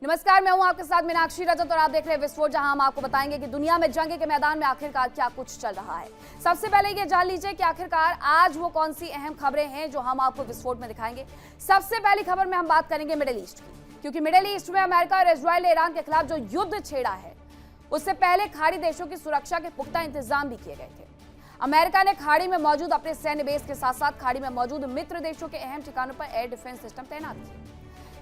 नमस्कार, मैं हूं आपके साथ मीनाक्षी रजत और आप देख रहे हैं विस्फोट, जहां हम आपको बताएंगे कि दुनिया में जंग के मैदान में आखिरकार क्या कुछ चल रहा है। सबसे पहले ये जान लीजिए कि आखिरकार आज वो कौन सी अहम खबरें हैं जो हम आपको विस्फोट में दिखाएंगे। सबसे पहली खबर में हम बात करेंगे मिडिल ईस्ट की, क्योंकि मिडिल ईस्ट में अमेरिका और इजरायल ने ईरान के खिलाफ जो युद्ध छेड़ा है उससे पहले खाड़ी देशों की सुरक्षा के पुख्ता इंतजाम भी किए गए थे। अमेरिका ने खाड़ी में मौजूद अपने सैन्य बेस के साथ साथ खाड़ी में मौजूद मित्र देशों के अहम ठिकानों पर एयर डिफेंस सिस्टम तैनात किए,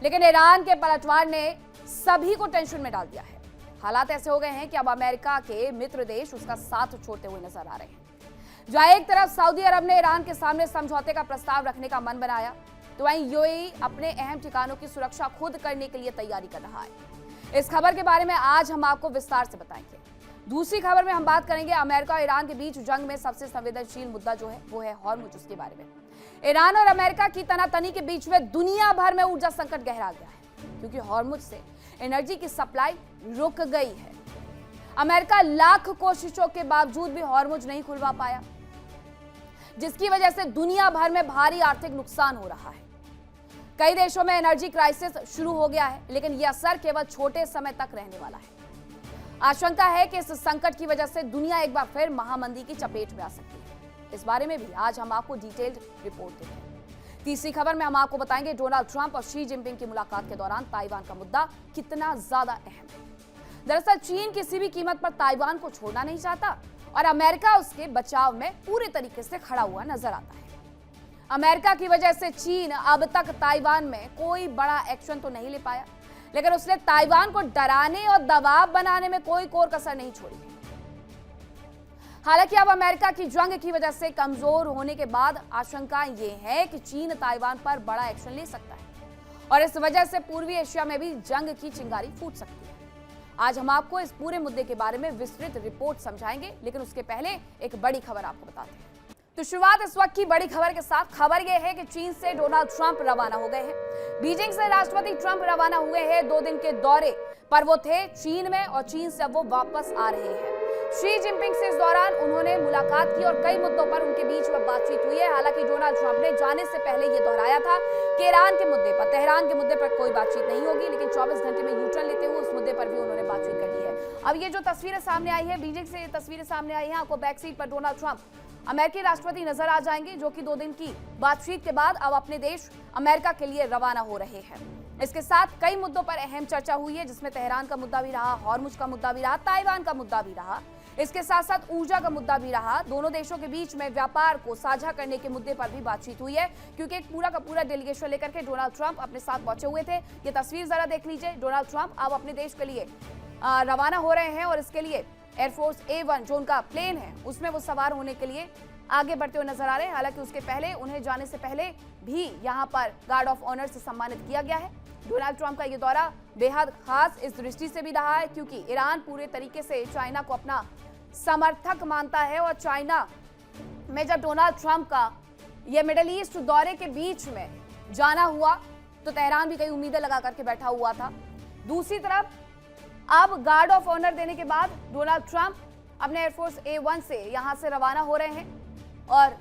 लेकिन ईरान के पलटवार ने सभी को टेंशन में डाल दिया है। हालात ऐसे हो गए हैं कि अब अमेरिका के मित्र देश उसका साथ छोड़ते हुए नजर आ रहे हैं। जहां एक तरफ सऊदी अरब ने ईरान के सामने समझौते का प्रस्ताव रखने का मन बनाया, तो वहीं यूएई अपने अहम ठिकानों की सुरक्षा खुद करने के लिए तैयारी कर रहा है। इस खबर के बारे में आज हम आपको विस्तार से बताएंगे। दूसरी खबर में हम बात करेंगे अमेरिका और ईरान के बीच जंग में सबसे संवेदनशील मुद्दा जो है वो है हॉर्मुज, उसके बारे में। ईरान और अमेरिका की तनातनी के बीच में दुनिया भर में ऊर्जा संकट गहरा गया है, क्योंकि हॉर्मुज से एनर्जी की सप्लाई रुक गई है। अमेरिका लाख कोशिशों के बावजूद भी हॉर्मुज नहीं खुलवा पाया, जिसकी वजह से दुनिया भर में भारी आर्थिक नुकसान हो रहा है। कई देशों में एनर्जी क्राइसिस शुरू हो गया है, लेकिन यह असर केवल छोटे समय तक रहने वाला है। आशंका है कि इस संकट की वजह से दुनिया एक बार फिर महामंदी की चपेट में आ सकती है। इस बारे में भी आज हम आपको डिटेल्ड रिपोर्ट देंगे। तीसरी खबर में हम आपको बताएंगे डोनाल्ड ट्रंप और शी जिनपिंग की मुलाकात के दौरान ताइवान का मुद्दा कितना ज्यादा अहम है। दरअसल चीन किसी भी कीमत पर ताइवान को छोड़ना नहीं चाहता और अमेरिका उसके बचाव में पूरे तरीके से खड़ा हुआ नजर आता है। अमेरिका की वजह से चीन अब तक ताइवान में कोई बड़ा एक्शन तो नहीं ले पाया, लेकिन उसने ताइवान को डराने और दबाव बनाने में कोई कोर कसर नहीं छोड़ी। हालांकि अब अमेरिका की जंग की वजह से कमजोर होने के बाद आशंका ये है कि चीन ताइवान पर बड़ा एक्शन ले सकता है और इस वजह से पूर्वी एशिया में भी जंग की चिंगारी फूट सकती है। आज हम आपको इस पूरे मुद्दे के बारे में विस्तृत रिपोर्ट समझाएंगे, लेकिन उसके पहले एक बड़ी खबर आपको बताते हैं। तो शुरुआत इस वक्त की बड़ी खबर के साथ। खबर यह है कि चीन से डोनाल्ड ट्रंप रवाना हो गए हैं। बीजिंग से राष्ट्रपति ट्रंप रवाना हुए हैं 2 दिन के दौरे पर। वो थे चीन में और चीन से अब वो वापस आ रहे हैं। शी जिनपिंग से इस दौरान उन्होंने मुलाकात की और कई मुद्दों पर उनके बीच में बातचीत हुई है। हालांकि डोनाल्ड ट्रंप ने जाने से पहले ये दोहराया था कि ईरान के मुद्दे पर, तेहरान के मुद्दे पर कोई बातचीत नहीं होगी, लेकिन 24 घंटे में यूटर्न लेते हुए उस मुद्दे पर भी उन्होंने बातचीत कर ली है। अब ये जो तस्वीरें सामने आई है, बीजिंग से तस्वीरें सामने आई है, आपको बैक सीट पर डोनाल्ड ट्रंप अमेरिकी राष्ट्रपति नजर आ जाएंगे, जो कि 2 दिन की बातचीत के बाद अब अपने देश अमेरिका के लिए रवाना हो रहे हैं। इसके साथ कई मुद्दों पर अहम चर्चा हुई है, जिसमें तेहरान का मुद्दा भी रहा, हॉर्मुज का मुद्दा भी रहा, ताइवान का मुद्दा भी रहा, इसके साथ साथ ऊर्जा का मुद्दा भी रहा। दोनों देशों के बीच में व्यापार को साझा करने के मुद्दे पर भी बातचीत हुई है, क्योंकि एक पूरा का पूरा डेलीगेशन लेकर के डोनाल्ड ट्रंप अपने साथ पहुंचे हुए थे। ये तस्वीर जरा देख लीजिए। डोनाल्ड ट्रंप अब अपने देश के लिए रवाना हो रहे हैं और इसके लिए एयरफोर्स A1 जो उनका प्लेन है उसमें वो सवार होने के लिए आगे बढ़ते हुए नजर आ रहे हैं। हालांकि उसके पहले, उन्हें जाने से पहले भी यहाँ पर गार्ड ऑफ ऑनर से सम्मानित किया गया है। डोनाल्ड ट्रंप का ये दौरा बेहद खास इस दृष्टि से भी रहा है, क्योंकि ईरान पूरे तरीके से चाइना को अपना समर्थक मानता है और चाइना में जब डोनाल्ड ट्रंप का ये मिडिल ईस्ट दौरे के बीच में जाना हुआ तो तेहरान भी कई उम्मीदें लगा करके बैठा हुआ था। दूसरी तरफ अब गार्ड ऑफ ऑनर देने के बाद डोनाल्ड ट्रंप अपने एयरफोर्स A1 से यहां से रवाना हो रहे हैं और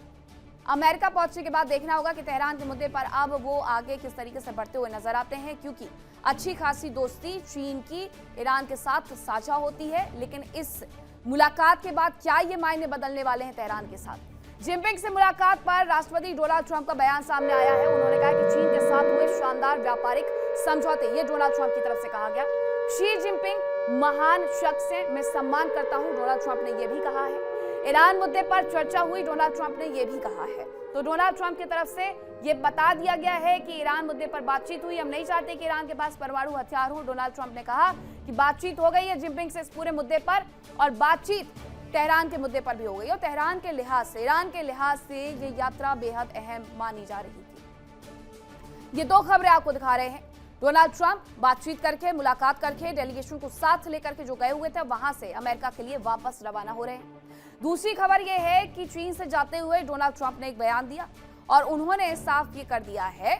अमेरिका पहुंचने के बाद देखना होगा कि तेहरान के मुद्दे पर अब वो आगे किस तरीके से बढ़ते हुए नजर आते हैं, क्योंकि अच्छी खासी दोस्ती चीन की ईरान के साथ साझा होती है। लेकिन इस मुलाकात के बाद क्या ये मायने बदलने वाले हैं तेहरान के साथ? जिनपिंग से मुलाकात पर राष्ट्रपति डोनाल्ड ट्रंप का बयान सामने आया है। उन्होंने कहा कि चीन के साथ हुए शानदार व्यापारिक समझौते, ये डोनाल्ड ट्रंप की तरफ से कहा गया। शी जिनपिंग महान शख्स हैं, मैं सम्मान करता हूं, डोनाल्ड ट्रंप ने यह भी कहा है। ईरान मुद्दे पर चर्चा हुई, डोनाल्ड ट्रंप ने यह भी कहा है। तो डोनाल्ड ट्रंप की तरफ से यह बता दिया गया है कि ईरान मुद्दे पर बातचीत हुई, हम नहीं चाहते कि ईरान के पास परमाणु हथियार हो। डोनाल्ड ट्रंप ने कहा कि बातचीत हो गई है जिनपिंग से इस पूरे मुद्दे पर और बातचीत तेहरान के मुद्दे पर भी हो गई और तेहरान के लिहाज से, ईरान के लिहाज से ये यात्रा बेहद अहम मानी जा रही थी। ये 2 खबरें आपको दिखा रहे हैं। डोनाल्ड ट्रंप बातचीत करके, मुलाकात करके, डेलीगेशन को साथ लेकर के जो गए हुए थे वहां से अमेरिका के लिए वापस रवाना हो रहे हैं। दूसरी खबर यह है कि चीन से जाते हुए डोनाल्ड ट्रंप ने एक बयान दिया और उन्होंने साफ ये कर दिया है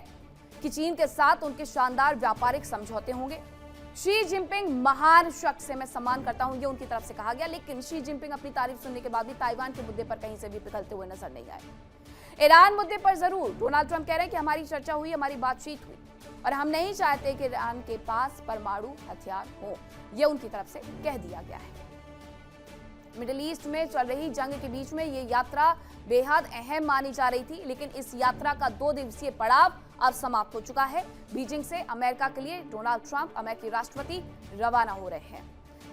कि चीन के साथ उनके शानदार व्यापारिक समझौते होंगे। शी जिनपिंग महान शख्स से मैं सम्मान करता हूं, ये उनकी तरफ से कहा गया। लेकिन शी जिनपिंग अपनी तारीफ सुनने के बाद भी ताइवान के मुद्दे पर कहीं से भी पिघलते हुए नजर नहीं आए। ईरान मुद्दे पर जरूर डोनाल्ड ट्रंप कह रहे हैं कि हमारी चर्चा हुई, हमारी बातचीत हुई, और हम नहीं चाहते कि ईरान के पास परमाणु हथियार हो, यह उनकी तरफ से कह दिया गया है। मिडिल ईस्ट में चल रही जंग के बीच में ये यात्रा बेहद अहम मानी जा रही थी, लेकिन इस यात्रा का 2 दिवसीय पड़ाव अब समाप्त हो चुका है। बीजिंग से अमेरिका के लिए डोनाल्ड ट्रंप अमेरिकी राष्ट्रपति रवाना हो रहे हैं।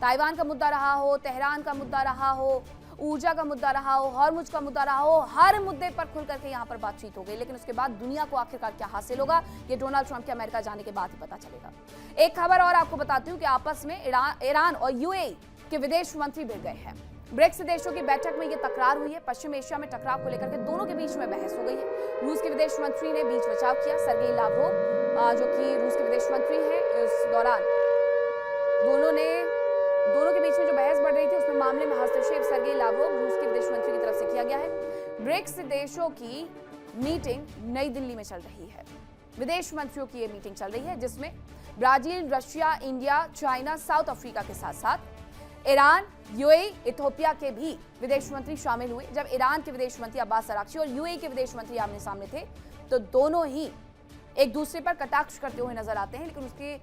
ताइवान का मुद्दा रहा हो, तेहरान का मुद्दा रहा हो, ऊर्जा का मुद्दा रहा हो, हॉर्मुज का मुद्दा रहा हो, हर मुद्दे पर खुल करके यहाँ पर बातचीत हो गई। लेकिन उसके बाद दुनिया को आखिरकार क्या हासिल होगा, ये डोनाल्ड ट्रंप के अमेरिका जाने के बाद ही पता चलेगा। एक खबर और आपको बताती हूँ कि आपस में ईरान और यूएई के विदेश मंत्री भिड़ गए हैं। ब्रिक्स देशों की बैठक में ये तकरार हुई है। पश्चिम एशिया में टकराव को लेकर के दोनों के बीच में बहस हो गई है। रूस के विदेश मंत्री ने बीच बचाव किया। सर्गेई लावरोव जो कि रूस के विदेश मंत्री हैं, इस दौरान दोनों के बीच में जो बहस बढ़ रही थी उसमें मामले में हस्तक्षेप सर्गेई लावरोव रूस के विदेश मंत्री की तरफ से किया गया है। ब्रिक्स देशों की मीटिंग नई दिल्ली में चल रही है। विदेश मंत्रियों की ये मीटिंग चल रही है जिसमें Brazil, Russia, India, China, south Africa के साथ साथ ईरान, यूएई, इथियोपिया के भी विदेश मंत्री शामिल हुए। जब ईरान के विदेश मंत्री अब्बास अराक्ची और यूएई के विदेश मंत्री आमने सामने थे तो दोनों ही एक दूसरे पर कटाक्ष करते हुए नजर आते हैं, लेकिन उसके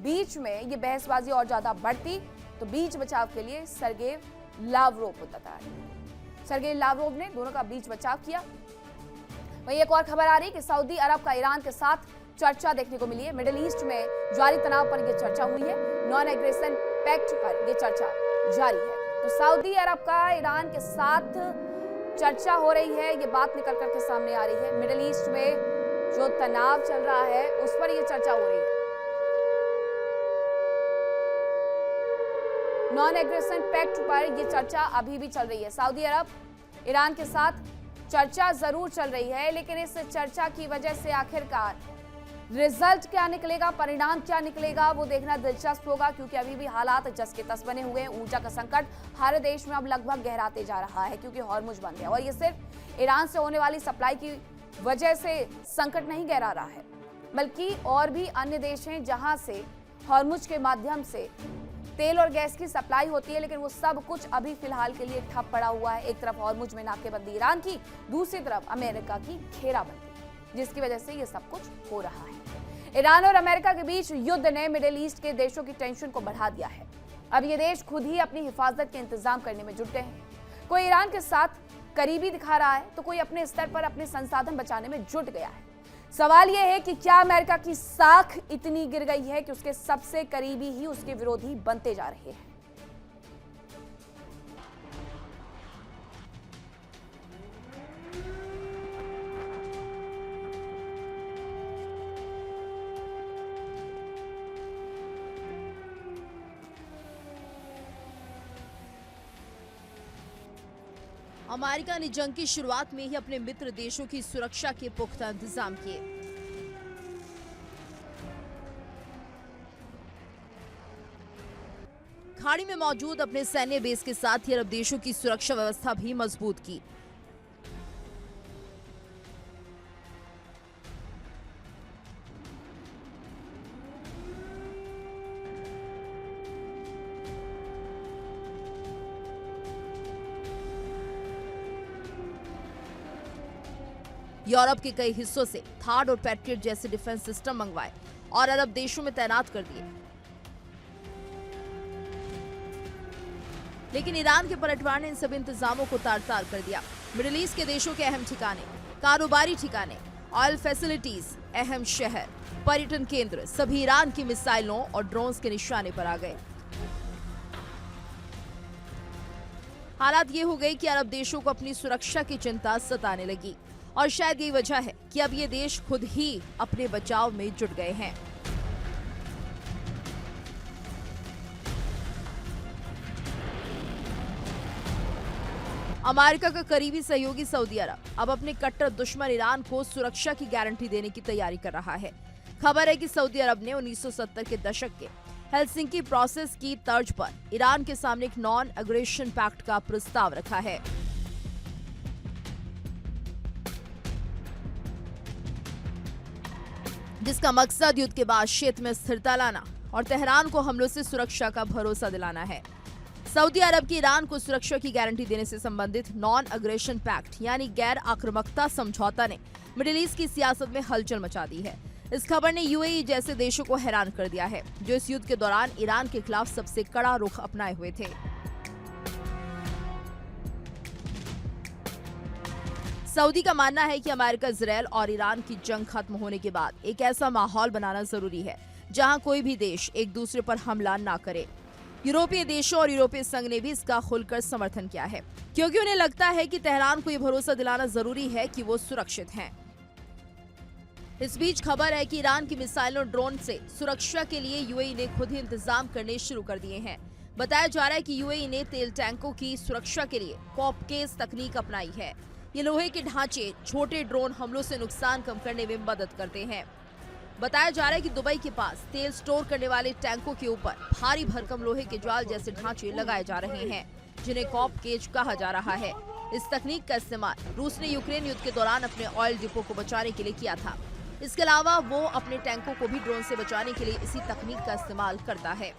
बीच में ये बहसबाजी और ज्यादा बढ़ती तो बीच बचाव के लिए सर्गेई लावरोव को तैयार। सर्गेई लावरोव ने दोनों का बीच बचाव किया। वहीं एक और खबर आ रही कि सऊदी अरब का ईरान के साथ चर्चा देखने को मिली है। मिडिल ईस्ट में जारी तनाव पर यह चर्चा हुई है। नॉन एग्रेशन पैक्ट पर यह चर्चा जारी है। तो सऊदी अरब का ईरान के साथ चर्चा हो रही है, ये बात निकल करके सामने आ रही है। मिडिल ईस्ट में जो तनाव चल रहा है उस पर यह चर्चा हो रही है। नॉन एग्रेशन पैक्ट पर यह चर्चा अभी भी चल रही है। सऊदी अरब ईरान के साथ चर्चा जरूर चल रही है, लेकिन इस चर्चा की वजह से आखिरकार रिजल्ट क्या निकलेगा, परिणाम क्या निकलेगा, वो देखना दिलचस्प होगा, क्योंकि अभी भी हालात जस के तस बने हुए हैं। ऊर्जा का संकट हर देश में अब लगभग गहराते जा रहा है क्योंकि हॉर्मुज बंद है, और ये सिर्फ ईरान से होने वाली सप्लाई की वजह से संकट नहीं गहरा रहा है, बल्कि और भी अन्य देश हैं जहां से हॉर्मुज के माध्यम से तेल और गैस की सप्लाई होती है, लेकिन वो सब कुछ अभी फिलहाल के लिए ठप पड़ा हुआ है। एक तरफ हॉर्मुज में नाकेबंदी ईरान की, दूसरी तरफ अमेरिका की घेराबंदी, जिसकी वजह से ये सब कुछ हो रहा है। ईरान और अमेरिका के बीच युद्ध ने मिडिल ईस्ट के देशों की टेंशन को बढ़ा दिया है। अब ये देश खुद ही अपनी हिफाजत के इंतजाम करने में जुट गए हैं। कोई ईरान के साथ करीबी दिखा रहा है तो कोई अपने स्तर पर अपने संसाधन बचाने में जुट गया है। सवाल यह है कि क्या अमेरिका की साख इतनी गिर गई है कि उसके सबसे करीबी ही उसके विरोधी बनते जा रहे हैं। अमेरिका ने जंग की शुरुआत में ही अपने मित्र देशों की सुरक्षा के पुख्ता इंतजाम किए। खाड़ी में मौजूद अपने सैन्य बेस के साथ ही अरब देशों की सुरक्षा व्यवस्था भी मजबूत की। यूरोप के कई हिस्सों से थार्ड और पैट्रियट जैसे डिफेंस सिस्टम मंगवाए और अरब देशों में तैनात कर दिए। लेकिन ईरान के पलटवार ने इन सभी इंतजामों को तार-तार कर दिया। मिडिल ईस्ट के देशों के अहम ठिकाने, कारोबारी ठिकाने, ऑयल फैसिलिटीज, अहम शहर, पर्यटन केंद्र सभी ईरान की मिसाइलों और ड्रोन्स के निशाने पर आ गए। हालात ये हो गई कि अरब देशों को अपनी सुरक्षा की चिंता सताने लगी, और शायद यही वजह है कि अब ये देश खुद ही अपने बचाव में जुट गए हैं। अमेरिका का करीबी सहयोगी सऊदी अरब अब अपने कट्टर दुश्मन ईरान को सुरक्षा की गारंटी देने की तैयारी कर रहा है। खबर है कि सऊदी अरब ने 1970 के दशक के हेलसिंकी प्रोसेस की तर्ज पर ईरान के सामने एक नॉन एग्रेशन पैक्ट का प्रस्ताव रखा है। जिसका मकसद युद्ध के बाद क्षेत्र में स्थिरता लाना और तेहरान को हमलों से सुरक्षा का भरोसा दिलाना है। सऊदी अरब की ईरान को सुरक्षा की गारंटी देने से संबंधित नॉन अग्रेशन पैक्ट यानी गैर आक्रामकता समझौता ने मिडिल ईस्ट की सियासत में हलचल मचा दी है। इस खबर ने यूएई जैसे देशों को हैरान कर दिया है, जो इस युद्ध के दौरान ईरान के खिलाफ सबसे कड़ा रुख अपनाए हुए थे। सऊदी का मानना है कि अमेरिका, इजरायल और ईरान की जंग खत्म होने के बाद एक ऐसा माहौल बनाना जरूरी है जहां कोई भी देश एक दूसरे पर हमला ना करे। यूरोपीय देशों और यूरोपीय संघ ने भी इसका खुलकर समर्थन किया है, क्योंकि उन्हें लगता है कि तेहरान को यह भरोसा दिलाना जरूरी है कि वो सुरक्षित हैं। इस बीच खबर है कि ईरान की मिसाइलों और ड्रोन से सुरक्षा के लिए यूएई ने खुद ही इंतजाम करने शुरू कर दिए हैं। बताया जा रहा है कि यूएई ने तेल टैंकों की सुरक्षा के लिए कॉपकेस तकनीक अपनाई है। ये लोहे के ढांचे छोटे ड्रोन हमलों से नुकसान कम करने में मदद करते हैं। बताया जा रहा है कि दुबई के पास तेल स्टोर करने वाले टैंकों के ऊपर भारी भरकम लोहे के जाल जैसे ढांचे लगाए जा रहे हैं, जिन्हें कॉप केज कहा जा रहा है। इस तकनीक का इस्तेमाल रूस ने यूक्रेन युद्ध के दौरान अपने ऑयल डिपो को बचाने के लिए किया था। इसके अलावा वो अपने टैंकों को भी ड्रोन से बचाने के लिए इसी तकनीक का इस्तेमाल करता है।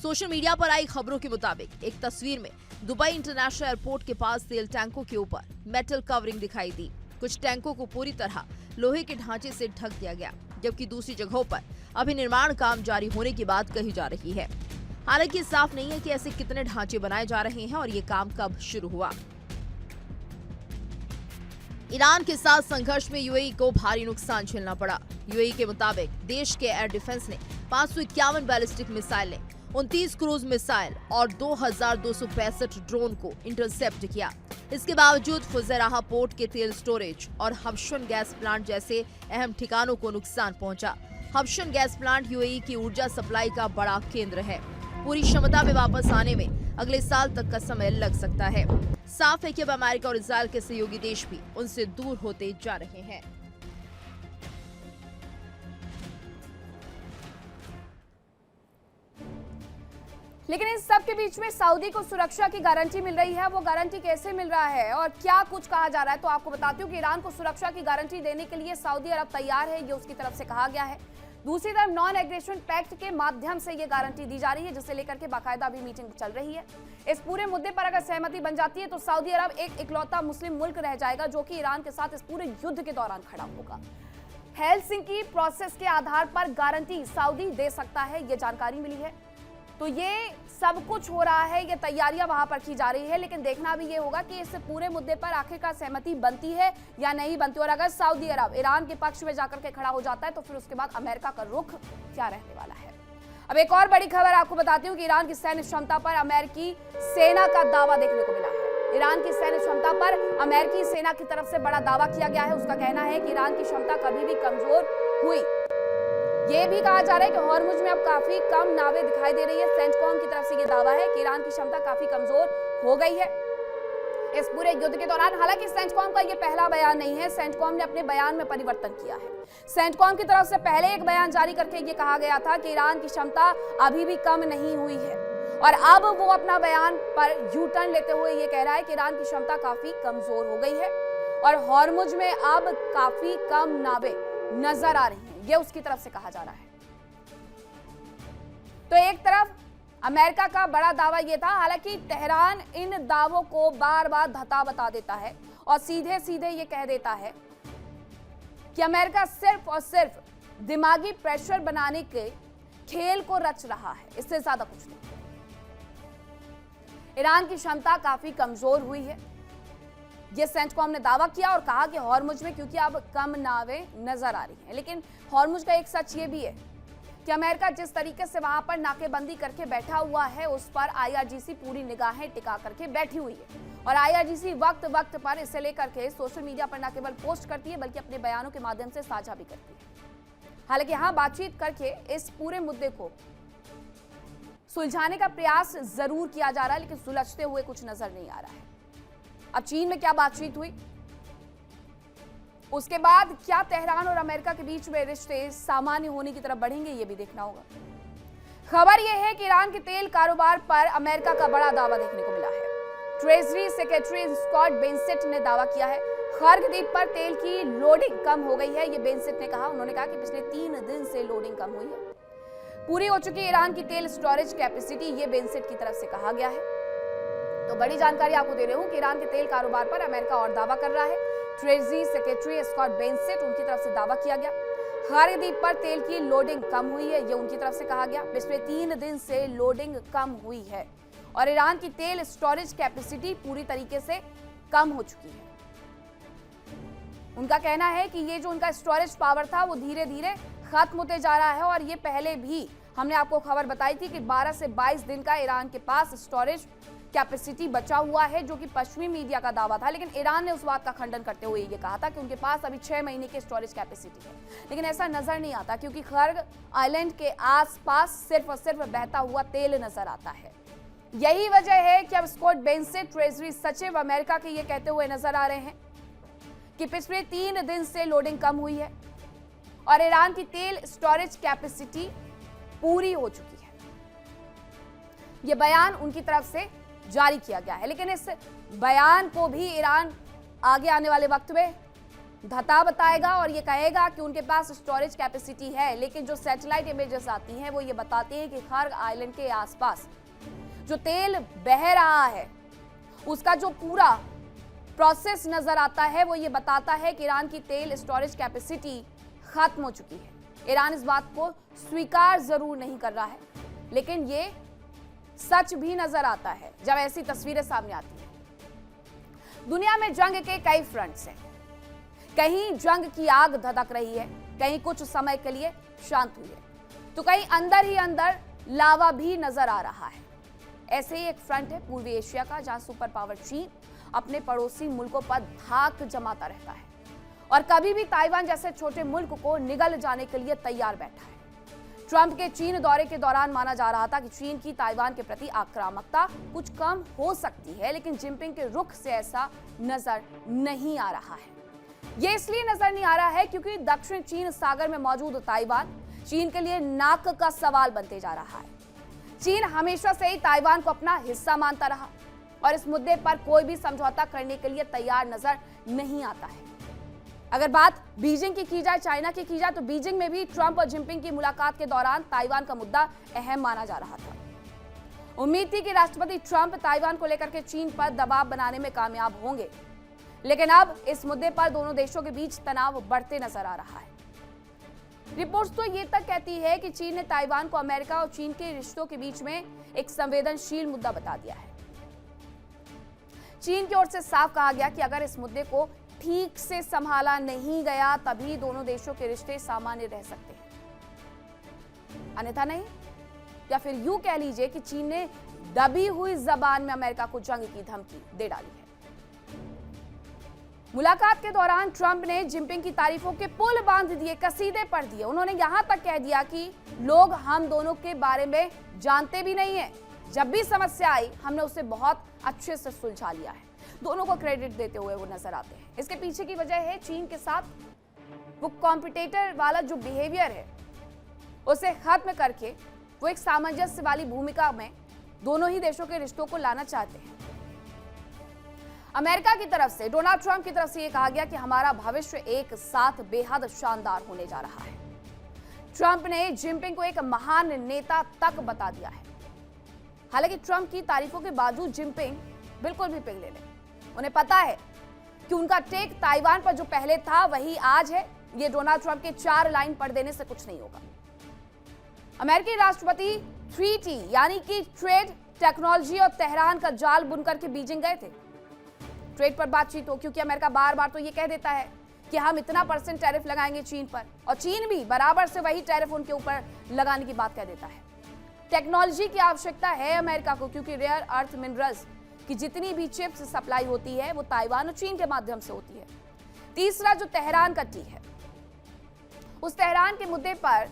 सोशल मीडिया पर आई खबरों के मुताबिक एक तस्वीर में दुबई इंटरनेशनल एयरपोर्ट के पास तेल टैंकों के ऊपर मेटल कवरिंग दिखाई दी। कुछ टैंकों को पूरी तरह लोहे के ढांचे से ढक दिया गया, जबकि दूसरी जगहों पर अभी निर्माण काम जारी होने की बात कही जा रही है। हालांकि साफ नहीं है कि ऐसे कितने ढांचे बनाए जा रहे हैं और ये काम कब शुरू हुआ। ईरान के साथ संघर्ष में यूएई को भारी नुकसान झेलना पड़ा। यूएई के मुताबिक देश के एयर डिफेंस ने 551 बैलिस्टिक मिसाइलें, 29 क्रूज मिसाइल और 2265 ड्रोन को इंटरसेप्ट किया। इसके बावजूद फुजैराह पोर्ट के तेल स्टोरेज और हबशन गैस प्लांट जैसे अहम ठिकानों को नुकसान पहुंचा। हबशन गैस प्लांट यूएई की ऊर्जा सप्लाई का बड़ा केंद्र है। पूरी क्षमता में वापस आने में अगले साल तक का समय लग सकता है। साफ है कि अब अमेरिका और इजरायल के सहयोगी देश भी उनसे दूर होते जा रहे हैं। लेकिन इस सब के बीच में सऊदी को सुरक्षा की गारंटी मिल रही है। वो गारंटी कैसे मिल रहा है और क्या कुछ कहा जा रहा है, तो आपको बताती हूँ कि ईरान को सुरक्षा की गारंटी देने के लिए सऊदी अरब तैयार है, ये उसकी तरफ से कहा गया है। दूसरी तरफ नॉन एग्रेशन पैक्ट के माध्यम से ये गारंटी दी जा रही है, जिसे लेकर के बाकायदा अभी मीटिंग चल रही है। इस पूरे मुद्दे पर अगर सहमति बन जाती है तो सऊदी अरब एक इकलौता मुस्लिम मुल्क रह जाएगा जो कि ईरान के साथ इस पूरे युद्ध के दौरान खड़ा होगा। हेलसिंकी प्रोसेस के आधार पर गारंटी सऊदी दे सकता है, ये जानकारी मिली है। तो ये सब कुछ हो रहा है, ये तैयारियां वहां पर की जा रही है, लेकिन देखना भी ये होगा कि इस पूरे मुद्दे पर आखिरकार सहमति बनती है या नहीं बनती। और अगर सऊदी अरब ईरान के पक्ष में जाकर के खड़ा हो जाता है तो फिर उसके बाद अमेरिका का रुख क्या रहने वाला है। अब एक और बड़ी खबर आपको बताती हूँ कि ईरान की सैन्य क्षमता पर अमेरिकी सेना का दावा देखने को मिला है। ईरान की सैन्य क्षमता पर अमेरिकी सेना की तरफ से बड़ा दावा किया गया है। उसका कहना है कि ईरान की क्षमता कभी भी कमजोर हुई। ये भी कहा जा रहा है कि हॉर्मुज में अब काफी कम नावें दिखाई दे रही है। सेंटकॉम की तरफ से ये दावा है कि ईरान की क्षमता काफी कमजोर हो गई है इस पूरे युद्ध के दौरान। हालांकि सेंटकॉम का ये पहला बयान नहीं है, सेंटकॉम ने अपने बयान में परिवर्तन किया है। सेंटकॉम की तरफ से पहले एक बयान जारी करके ये कहा गया था कि ईरान की क्षमता अभी भी कम नहीं हुई है, और अब वो अपना बयान पर यू टर्न लेते हुए ये कह रहा है कि ईरान की क्षमता काफी कमजोर हो गई है और हॉर्मुज में अब काफी कम नावें नजर आ रही हैं, ये उसकी तरफ से कहा जा रहा है। तो एक तरफ अमेरिका का बड़ा दावा यह था, हालांकि तेहरान इन दावों को बार बार धता बता देता है और सीधे सीधे ये कह देता है कि अमेरिका सिर्फ और सिर्फ दिमागी प्रेशर बनाने के खेल को रच रहा है, इससे ज्यादा कुछ नहीं। ईरान की क्षमता काफी कमजोर हुई है, ये सेंटकॉम ने दावा किया और कहा कि हॉर्मुज में क्योंकि अब कम नावें नजर आ रही हैं। लेकिन हॉर्मुज का एक सच ये भी है कि अमेरिका जिस तरीके से वहां पर नाकेबंदी करके बैठा हुआ है, उस पर आईआरजीसी पूरी निगाहें टिका करके बैठी हुई है। और आईआरजीसी वक्त वक्त पर इसे लेकर के सोशल मीडिया पर न केवल पोस्ट करती है बल्कि अपने बयानों के माध्यम से साझा भी करती है। हालांकि यहां बातचीत करके इस पूरे मुद्दे को सुलझाने का प्रयास जरूर किया जा रहा है, लेकिन सुलझते हुए कुछ नजर नहीं आ रहा है। अब चीन में क्या बातचीत हुई, उसके बाद क्या तेहरान और अमेरिका के बीच में रिश्ते सामान्य होने की तरफ बढ़ेंगे, ये भी देखना होगा। खबर यह है कि ईरान के तेल कारोबार पर अमेरिका का बड़ा दावा देखने को मिला है। ट्रेजरी सेक्रेटरी स्कॉट बेंसेट ने दावा किया है खर्ग द्वीप पर तेल की लोडिंग कम हो गई है, ये बेंसेट ने कहा। उन्होंने कहा कि पिछले 3 दिन से लोडिंग कम हुई है, पूरी हो चुकी ईरान की तेल स्टोरेज कैपेसिटी, ये बेंसेट की तरफ से कहा गया है। तो बड़ी जानकारी आपको दे रही हूं कि ईरान के तेल कारोबार पर अमेरिका और दावा कर रहा है ट्रेजरी सेक्रेटरी स्कॉट बेंसेट, उनकी तरफ से दावा किया गया। खाड़ी द्वीप पर तेल की लोडिंग कम हुई है, ये उनकी तरफ से कहा गया। पिछले 3 दिन से लोडिंग कम हुई है और ईरान की तेल स्टोरेज कैपेसिटी पूरी तरीके से कम हो चुकी है। उनका कहना है कि ये जो उनका स्टोरेज पावर था वो धीरे धीरे खत्म होते जा रहा है और ये पहले भी हमने आपको खबर बताई थी कि 12 से 22 दिन का ईरान के पास स्टोरेज कैपेसिटी बचा हुआ है, जो कि पश्चिमी मीडिया का दावा था। लेकिन ईरान ने उस बात का खंडन करते हुए ये कहा था कि उनके पास अभी 6 महीने की स्टोरेज कैपेसिटी है। लेकिन ऐसा नजर नहीं आता, क्योंकि खर्ग आइलैंड के आसपास सिर्फ और सिर्फ बहता हुआ तेल नजर आता है। यही वजह है कि अब स्कॉट बेंसेट, ट्रेजरी सचिव अमेरिका के, ये कहते हुए नजर आ रहे हैं कि पिछले 3 दिन से लोडिंग कम हुई है और ईरान की तेल स्टोरेज कैपेसिटी पूरी हो चुकी है। यह बयान उनकी तरफ से जारी किया गया है, लेकिन इस बयान को भी ईरान आगे आने वाले वक्त में धता बताएगा और ये कहेगा कि उनके पास स्टोरेज कैपेसिटी है। लेकिन जो सैटेलाइट इमेजेस आती हैं वो ये बताती हैं कि खर्ग आइलैंड के आसपास जो तेल बह रहा है उसका जो पूरा प्रोसेस नजर आता है वो ये बताता है कि ईरान की तेल स्टोरेज कैपेसिटी खत्म हो चुकी है। ईरान इस बात को स्वीकार जरूर नहीं कर रहा है, लेकिन ये सच भी नजर आता है जब ऐसी तस्वीरें सामने आती हैं। दुनिया में जंग के कई फ्रंट्स हैं। कहीं जंग की आग धधक रही है, कहीं कुछ समय के लिए शांत हुई है, तो कहीं अंदर ही अंदर लावा भी नजर आ रहा है। ऐसे ही एक फ्रंट है पूर्वी एशिया का, जहां सुपर पावर चीन अपने पड़ोसी मुल्कों पर धाक जमाता रहता है और कभी भी ताइवान जैसे छोटे मुल्क को निगल जाने के लिए तैयार बैठा है। ट्रंप के चीन दौरे के दौरान माना जा रहा था कि चीन की ताइवान के प्रति आक्रामकता कुछ कम हो सकती है, लेकिन जिनपिंग के रुख से ऐसा नजर नहीं आ रहा है। यह इसलिए नजर नहीं आ रहा है क्योंकि दक्षिण चीन सागर में मौजूद ताइवान चीन के लिए नाक का सवाल बनते जा रहा है। चीन हमेशा से ही ताइवान को अपना हिस्सा मानता रहा और इस मुद्दे पर कोई भी समझौता करने के लिए तैयार नजर नहीं आता है। अगर बात बीजिंग की जाए, चाइना की जाए, तो बीजिंग में भी ट्रंप और जिनपिंग की मुलाकात के दौरान ताइवान का मुद्दा अहम माना जा रहा था। उम्मीद थी कि राष्ट्रपति ट्रंप ताइवान को लेकर के चीन पर दबाव बनाने में कामयाब होंगे, लेकिन अब इस मुद्दे पर दोनों देशों के बीच तनाव बढ़ते नजर आ रहा है। रिपोर्ट्स तो ये तक कहती है कि चीन ने ताइवान को अमेरिका और चीन के रिश्तों के बीच में एक संवेदनशील मुद्दा बता दिया है। चीन की ओर से साफ कहा गया कि अगर इस मुद्दे को ठीक से संभाला नहीं गया तभी दोनों देशों के रिश्ते सामान्य रह सकते हैं, अन्यथा नहीं। या फिर यूं कह लीजिए कि चीन ने दबी हुई जबान में अमेरिका को जंग की धमकी दे डाली है। मुलाकात के दौरान ट्रंप ने जिनपिंग की तारीफों के पुल बांध दिए, कसीदे पढ़ दिए। उन्होंने यहां तक कह दिया कि लोग हम दोनों के बारे में जानते भी नहीं है, जब भी समस्या आई हमने उसे बहुत अच्छे से सुलझा लिया है। दोनों को क्रेडिट देते हुए वो नजर आते हैं। इसके पीछे की वजह है चीन के साथ वो कॉम्पिटिटर वाला जो बिहेवियर है उसे खत्म करके वो एक सामंजस्य वाली भूमिका में दोनों ही देशों के रिश्तों को लाना चाहते हैं। अमेरिका की तरफ से, डोनाल्ड ट्रंप की तरफ से ये कहा गया कि हमारा भविष्य एक साथ बेहद शानदार होने जा रहा है। ट्रंप ने जिनपिंग को एक महान नेता तक बता दिया है। हालांकि ट्रंप की तारीफों के बावजूद जिनपिंग बिल्कुल भी पिघले नहीं। उन्हें पता है कि उनका टेक ताइवान पर जो पहले था वही आज है। ये डोनाल्ड ट्रंप के 4 लाइन पढ़ देने से कुछ नहीं होगा। अमेरिकी राष्ट्रपति 3T यानी कि ट्रेड, टेक्नोलॉजी और तेहरान का जाल बुनकर के बीजिंग गए थे। ट्रेड पर बातचीत हो, क्योंकि अमेरिका बार बार तो ये कह देता है कि हम इतना % टैरिफ लगाएंगे चीन पर, और चीन भी बराबर से वही टैरिफ उनके ऊपर लगाने की बात कह देता है। टेक्नोलॉजी की आवश्यकता है अमेरिका को, क्योंकि रेयर अर्थ मिनरल्स कि जितनी भी चिप्स सप्लाई होती है वो ताइवान और चीन के माध्यम से होती है। तीसरा जो तेहरान का टी है, उस तेहरान के मुद्दे पर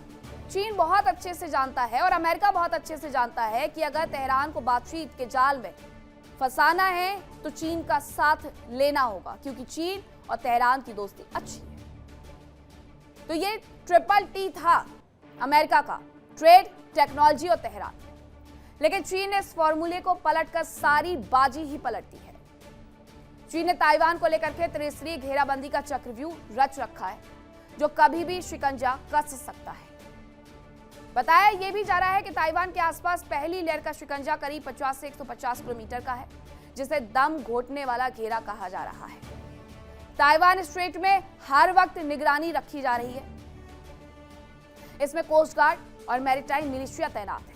चीन बहुत अच्छे से जानता है और अमेरिका बहुत अच्छे से जानता है कि अगर तेहरान को बातचीत के जाल में फंसाना है तो चीन का साथ लेना होगा, क्योंकि चीन और तेहरान की दोस्ती अच्छी है। तो ये ट्रिपल टी था अमेरिका का, ट्रेड, टेक्नोलॉजी और तेहरान। लेकिन चीन ने इस फॉर्मूले को पलटकर सारी बाजी ही पलट दी है। चीन ने ताइवान को लेकर के त्रिस्तरीय घेराबंदी का चक्रव्यूह रच रखा है, जो कभी भी शिकंजा कस सकता है। बताया यह भी जा रहा है कि ताइवान के आसपास पहली लेयर का शिकंजा करीब 50 से 150 किलोमीटर का है, जिसे दम घोटने वाला घेरा कहा जा रहा है। ताइवान स्ट्रेट में हर वक्त निगरानी रखी जा रही है। इसमें कोस्ट गार्ड और मैरीटाइम मिलिशिया तैनात है।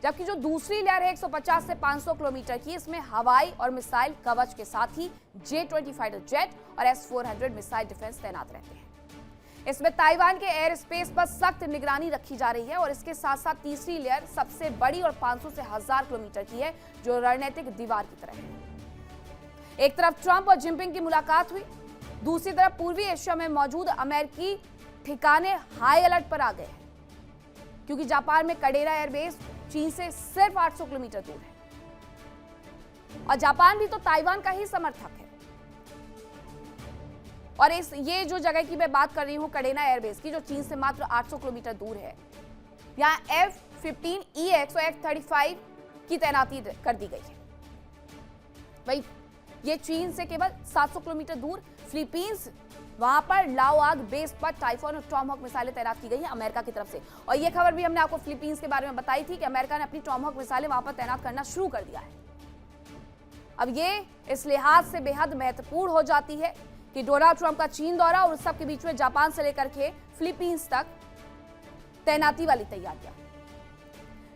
जबकि जो दूसरी लेयर है 150 से 500 किलोमीटर की, इसमें हवाई और मिसाइल कवच के साथ ही J-20 फाइटर जेट और S-400 मिसाइल डिफेंस तैनात रहते हैं। इसमें ताइवान के एयर स्पेस पर सख्त निगरानी रखी जा रही है और इसके साथ साथ तीसरी लेयर सबसे बड़ी और 500 से 1000 किलोमीटर की है, जो रणनीतिक दीवार की तरह है। एक तरफ ट्रंप और जिनपिंग की मुलाकात हुई, दूसरी तरफ पूर्वी एशिया में मौजूद अमेरिकी ठिकाने हाई अलर्ट पर आ गए हैं, क्योंकि जापान में कडेरा एयरबेस चीन से सिर्फ 800 किलोमीटर दूर है और जापान भी तो ताइवान का ही समर्थक है। और ये जो जगह की मैं बात कर रही हूं, कडेना एयरबेस की, जो चीन से मात्र 800 किलोमीटर दूर है, यहां F-15EX और F-35 की तैनाती कर दी गई है। भाई ये चीन से केवल 700 किलोमीटर दूर फिलीपींस, वहां पर लाओआग बेस पर टाइफून और टॉमहॉक मिसाइलें तैनात की गई हैं अमेरिका की तरफ से। और ये खबर भी हमने आपको फिलीपींस के बारे में बताई थी कि अमेरिका ने अपनी टॉमहॉक मिसाइलें वहां पर तैनात करना शुरू कर दिया है। अब ये इस लिहाज से बेहद महत्वपूर्ण हो जाती है कि डोनाल्ड ट्रंप का चीन दौरा और उस सब के बीच में जापान से लेकर के फिलीपींस तक तैनाती वाली तैयारियां।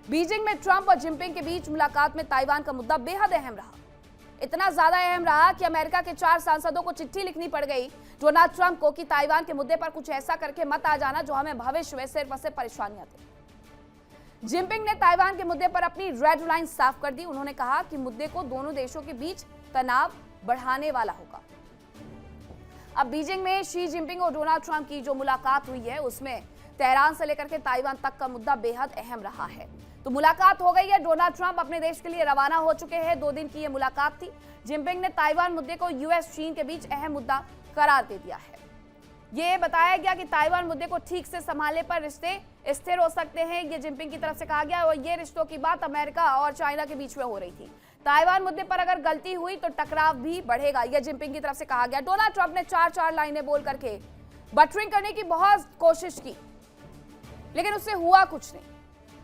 बीजिंग में ट्रंप और जिनपिंग के बीच मुलाकात में ताइवान का मुद्दा बेहद अहम रहा। इतना ज्यादा अहम रहा कि अमेरिका के 4 सांसदों को चिट्ठी लिखनी पड़ गई डोनाल्ड ट्रंप को कि ताइवान के मुद्दे पर कुछ ऐसा करके मत आ जाना जो हमें भविष्य में सिर्फ और सिर्फ परेशानियां दे। जिनपिंग ने ताइवान के मुद्दे पर अपनी रेड लाइन साफ कर दी। उन्होंने कहा कि मुद्दे को दोनों देशों के बीच तनाव बढ़ाने वाला होगा। अब बीजिंग में शी जिनपिंग और डोनाल्ड ट्रंप की जो मुलाकात हुई है, उसमें तेहरान से लेकर के ताइवान तक का मुद्दा बेहद अहम रहा है। तो मुलाकात हो गई है, डोनाल्ड ट्रंप अपने देश के लिए रवाना हो चुके हैं। 2 दिन की ये मुलाकात थी। जिनपिंग ने ताइवान मुद्दे को यूएस चीन के बीच अहम मुद्दा करार दे दिया है। ये बताया गया कि ताइवान मुद्दे को ठीक से संभालने पर रिश्ते स्थिर हो सकते हैं, ये जिनपिंग की तरफ से कहा गया। और ये रिश्तों की बात अमेरिका और चाइना के बीच में हो रही थी। ताइवान मुद्दे पर अगर गलती हुई तो टकराव भी बढ़ेगा, यह जिनपिंग की तरफ से कहा गया। डोनाल्ड ट्रंप ने 4 लाइनें बोल करके बटरिंग करने की बहुत कोशिश की, लेकिन उससे हुआ कुछ नहीं,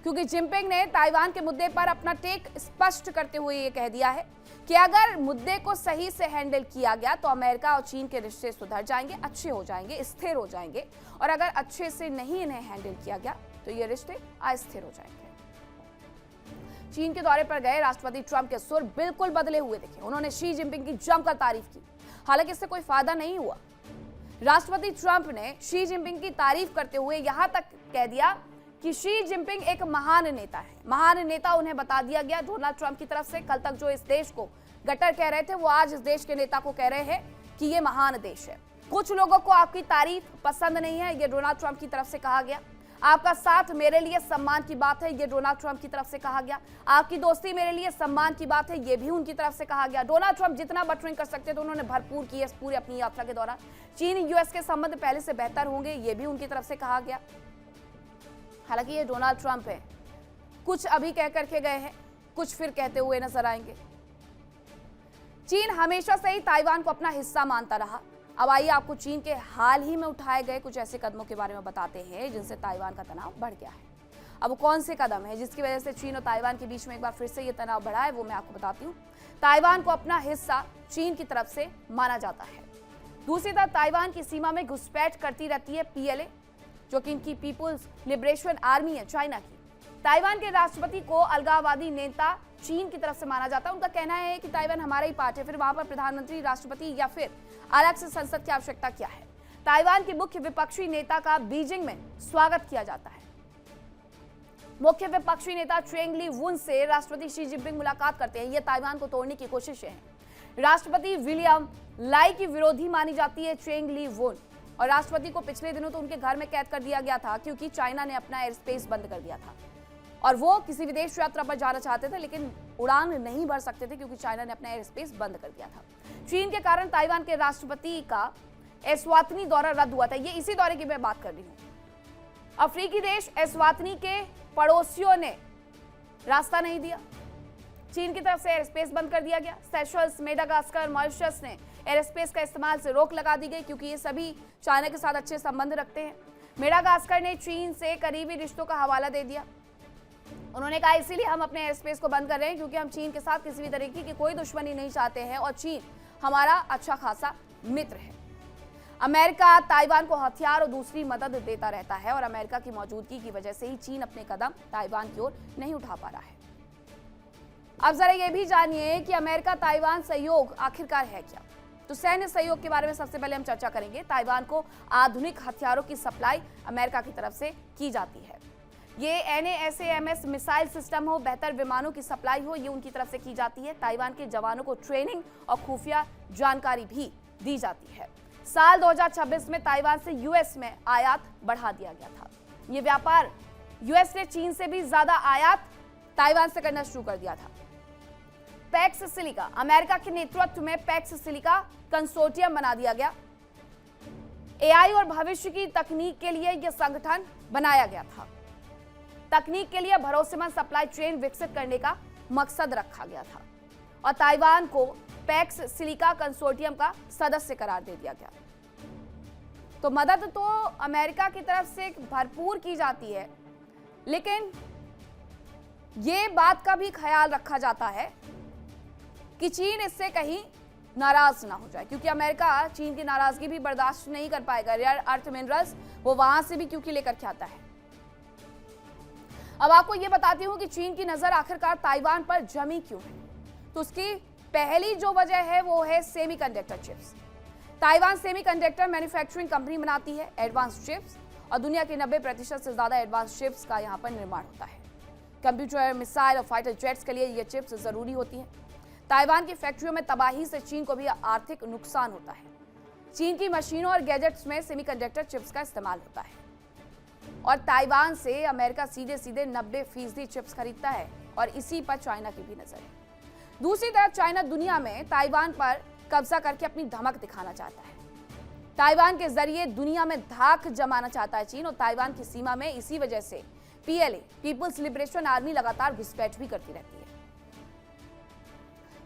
क्योंकि जिनपिंग ने ताइवान के मुद्दे पर अपना टेक स्पष्ट करते हुए ये कह दिया है कि अगर मुद्दे को सही से हैंडल किया गया तो अमेरिका और चीन के रिश्ते सुधर जाएंगे, अच्छे हो जाएंगे, स्थिर हो जाएंगे। और अगर अच्छे से नहीं इन्हें हैंडल किया गया तो ये रिश्ते अस्थिर हो जाएंगे। चीन के दौरे पर गए राष्ट्रपति ट्रंप के सुर बिल्कुल बदले हुए दिखे। उन्होंने शी जिनपिंग की जमकर तारीफ की, हालांकि इससे कोई फायदा नहीं हुआ। राष्ट्रपति ट्रंप ने शी जिनपिंग की तारीफ करते हुए यहां तक कह दिया कि शी जिनपिंग एक महान नेता है। महान नेता उन्हें बता दिया गया डोनाल्ड ट्रंप की तरफ से। कल तक जो इस देश को गटर कह रहे थे, वो आज इस देश के नेता को कह रहे हैं कि ये महान देश है। कुछ लोगों को आपकी तारीफ पसंद नहीं है, ये डोनाल्ड ट्रंप की तरफ से कहा गया। आपका साथ मेरे लिए सम्मान की बात है, ये डोनाल्ड ट्रंप की तरफ से कहा गया। आपकी दोस्ती मेरे लिए सम्मान की बात है, ये भी उनकी तरफ से कहा गया। डोनाल्ड ट्रंप जितना बटरिंग कर सकते थे उन्होंने भरपूर की है पूरी अपनी यात्रा के दौरान। चीन यूएस के संबंध पहले से बेहतर होंगे, ये भी उनकी तरफ से कहा गया। हालांकि ये डोनाल्ड ट्रंप है, कुछ अभी कह करके गए हैं, कुछ फिर कहते हुए नजर आएंगे। चीन हमेशा से ही ताइवान को अपना हिस्सा मानता रहा। अब आइए आपको चीन के हाल ही में उठाए गए कुछ ऐसे कदमों के बारे में बताते हैं जिनसे ताइवान का तनाव बढ़ गया है। अब कौन से कदम है जिसकी वजह से चीन और ताइवान के बीच में एक बार फिर से ये तनाव बढ़ा है, वो मैं आपको बताती हूँ। ताइवान को अपना हिस्सा चीन की तरफ से माना जाता है। दूसरी तरफ ताइवान की सीमा में घुसपैठ करती रहती है PLA, जो कि इनकी पीपुल्स लिबरेशन आर्मी है चाइना की। ताइवान के राष्ट्रपति को अलगाववादी नेता चीन की तरफ से माना जाता है। उनका कहना है कि ताइवान हमारा ही पार्ट है, फिर वहां पर प्रधानमंत्री, राष्ट्रपति या फिर अलग से संसद की आवश्यकता क्या है। ताइवान के मुख्य विपक्षी नेता का बीजिंग में स्वागत किया जाता है। मुख्य विपक्षी नेता चेंग ली वुन से राष्ट्रपति शी जिनपिंग मुलाकात करते हैं। यह ताइवान को तोड़ने की कोशिशें हैं। राष्ट्रपति विलियम लाई की विरोधी मानी जाती है चेंग ली वुन, और राष्ट्रपति को पिछले दिनों तो उनके घर में कैद कर दिया गया था, क्योंकि चाइना ने अपना एयर स्पेस बंद कर दिया था और वो किसी विदेश यात्रा पर जाना चाहते थे, लेकिन उड़ान नहीं भर सकते थे क्योंकि चाइना ने अपना एयर स्पेस बंद कर दिया था। चीन के कारण ताइवान के राष्ट्रपति का एस्वातिनी दौरा रद्द हुआ था। ये इसी दौरे की मैं बात कर रही हूँ। अफ्रीकी देश एस्वातिनी के पड़ोसियों ने रास्ता नहीं दिया। चीन की तरफ से एयर स्पेस बंद कर दिया गया। सेशल्स, मेडागास्कर, मॉरिशस ने एयर स्पेस का इस्तेमाल से रोक लगा दी गई, क्योंकि ये सभी चाइना के साथ अच्छे संबंध रखते हैं। मेडागास्कर ने चीन से करीबी रिश्तों का हवाला दे दिया। उन्होंने कहा इसीलिए हम अपने एयर स्पेस को बंद कर रहे हैं, क्योंकि हम चीन के साथ किसी भी तरीके की कोई दुश्मनी नहीं चाहते हैं और चीन हमारा अच्छा खासा मित्र है। अमेरिका ताइवान को हथियार और दूसरी मदद देता रहता है और अमेरिका की मौजूदगी की वजह से ही चीन अपने कदम ताइवान की ओर नहीं उठा पा रहा है। अब जरा ये भी जानिए कि अमेरिका ताइवान सहयोग आखिरकार है क्या। तो सैन्य सहयोग के बारे में सबसे पहले हम चर्चा करेंगे। ताइवान को आधुनिक हथियारों की सप्लाई अमेरिका की तरफ से की जाती है। ये NASAMS मिसाइल सिस्टम हो, बेहतर विमानों की सप्लाई हो, ये उनकी तरफ से की जाती है। ताइवान के जवानों को ट्रेनिंग और खुफिया जानकारी भी दी जाती है। साल 2026 में ताइवान से यूएस में आयात बढ़ा दिया गया था। ये व्यापार यूएस ने चीन से भी ज्यादा आयात ताइवान से करना शुरू कर दिया था। पैक्स सिलिका, अमेरिका के नेतृत्व में पैक्स सिलिका कंसोर्टियम बना दिया गया। AI और भविष्य की तकनीक के लिए यह संगठन बनाया गया था। तकनीक के लिए भरोसेमंद सप्लाई चेन विकसित करने का मकसद रखा गया था और ताइवान को पैक्स सिलिका कंसोर्टियम का सदस्य करार दे दिया गया। तो मदद तो अमेरिका की तरफ से भरपूर की जाती है, लेकिन यह बात का भी ख्याल रखा जाता है कि चीन इससे कहीं नाराज ना हो जाए, क्योंकि अमेरिका चीन की नाराजगी भी बर्दाश्त नहीं कर पाएगा। रेयर अर्थ मिनरल्स वो वहां से भी क्योंकि लेकर के आता है। अब आपको ये बताती हूं कि चीन की नजर आखिरकार ताइवान पर जमी क्यों है। तो उसकी पहली जो वजह है वो है semiconductor chips. Taiwan semiconductor manufacturing company बनाती है एडवांस चिप्स, और दुनिया के 90% से ज्यादा एडवांस चिप्स का यहाँ पर निर्माण होता है। कंप्यूटर, मिसाइल और फाइटर जेट्स के लिए ये चिप्स जरूरी होती हैं। ताइवान की फैक्ट्रियों में तबाही से चीन को भी आर्थिक नुकसान होता है। चीन की मशीनों और गैजेट्स में सेमीकंडक्टर चिप्स का इस्तेमाल होता है और ताइवान से अमेरिका सीधे सीधे 90% चिप्स खरीदता है और इसी पर चाइना की भी नजर है। दूसरी तरफ चाइना दुनिया में ताइवान पर कब्जा करके अपनी धमक दिखाना चाहता है। ताइवान के जरिए दुनिया में धाक जमाना चाहता है चीन, और ताइवान की सीमा में इसी वजह से PLA पीपुल्स लिबरेशन आर्मी लगातार घुसपैठ भी करती रहती है।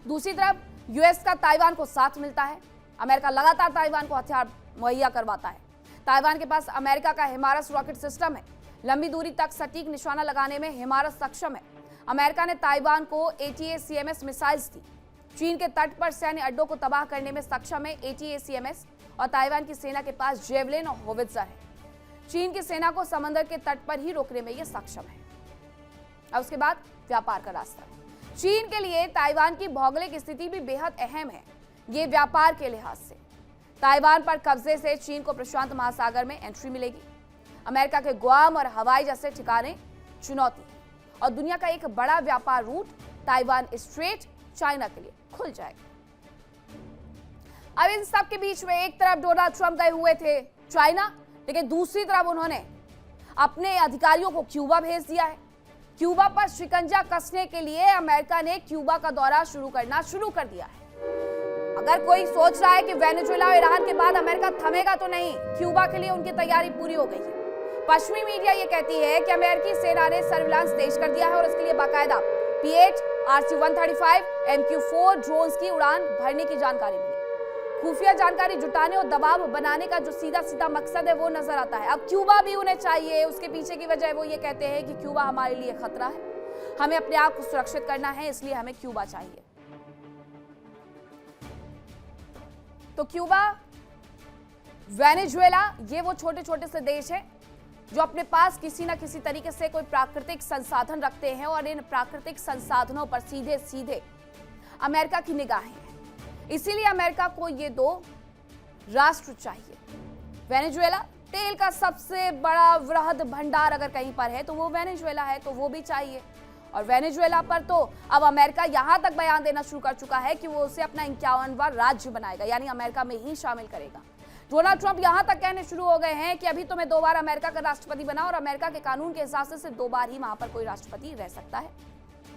दूसरी तरफ यूएस का ताइवान को साथ मिलता है। अमेरिका लगातार ताइवान को हथियार मुहैया करवाता है। ताइवान के पास अमेरिका का हिमारस रॉकेट सिस्टम है। लंबी दूरी तक सटीक निशाना लगाने में हिमारस सक्षम है। अमेरिका ने ताइवान को ATACMS मिसाइल्स दी। चीन के तट पर सैन्य अड्डों को तबाह करने में सक्षम है ATACMS, और ताइवान की सेना के पास जेवलिन और होवित्जर है। चीन की सेना को समंदर के तट पर ही रोकने में यह सक्षम है। अब उसके बाद व्यापार का रास्ता। चीन के लिए ताइवान की भौगोलिक स्थिति भी बेहद अहम है। ये व्यापार के लिहाज से ताइवान पर कब्जे से चीन को प्रशांत महासागर में एंट्री मिलेगी। अमेरिका के गुआम और हवाई जैसे ठिकाने चुनौती, और दुनिया का एक बड़ा व्यापार रूट ताइवान स्ट्रेट चाइना के लिए खुल जाएगा। अब इन सब के बीच में एक तरफ डोनाल्ड ट्रंप गए हुए थे चाइना, लेकिन दूसरी तरफ उन्होंने अपने अधिकारियों को क्यूबा भेज दिया है। क्यूबा पर शिकंजा कसने के लिए अमेरिका ने क्यूबा का दौरा शुरू कर दिया है। अगर कोई सोच रहा है कि वेनेजुएला और ईरान के बाद अमेरिका थमेगा, तो नहीं, क्यूबा के लिए उनकी तैयारी पूरी हो गई है। पश्चिमी मीडिया ये कहती है कि अमेरिकी सेना ने सर्विलांस तेज कर दिया है और इसके लिए बाकायदा P-8, RC-135, MQ-4 ड्रोन्स की उड़ान भरने की जानकारी मिली। खुफिया जानकारी जुटाने और दबाव बनाने का जो सीधा मकसद है वो नजर आता है। अब क्यूबा भी उन्हें चाहिए। उसके पीछे की वजह वो ये कहते हैं कि क्यूबा हमारे लिए खतरा है, हमें अपने आप को सुरक्षित करना है, इसलिए हमें क्यूबा चाहिए। तो क्यूबा, वेनेजुएला, ये वो छोटे छोटे से देश हैं जो अपने पास किसी ना किसी तरीके से कोई प्राकृतिक संसाधन रखते हैं और इन प्राकृतिक संसाधनों पर सीधे सीधे अमेरिका की निगाहें हैं। इसीलिए अमेरिका को ये दो राष्ट्र चाहिए। वेनेजुएला, तेल का सबसे बड़ा वृहद भंडार अगर कहीं पर है तो वो वेनेजुएला है, तो वो भी चाहिए। और वेनेजुएला पर तो अब अमेरिका यहां तक बयान देना शुरू कर चुका है कि वो उसे अपना 51वां राज्य बनाएगा, यानी अमेरिका में ही शामिल करेगा। डोनाल्ड ट्रंप यहां तक कहने शुरू हो गए हैं कि अभी तो मैं 2 बार अमेरिका का राष्ट्रपति बना और अमेरिका के कानून के हिसाब से सिर्फ 2 बार ही वहां पर कोई राष्ट्रपति रह सकता है।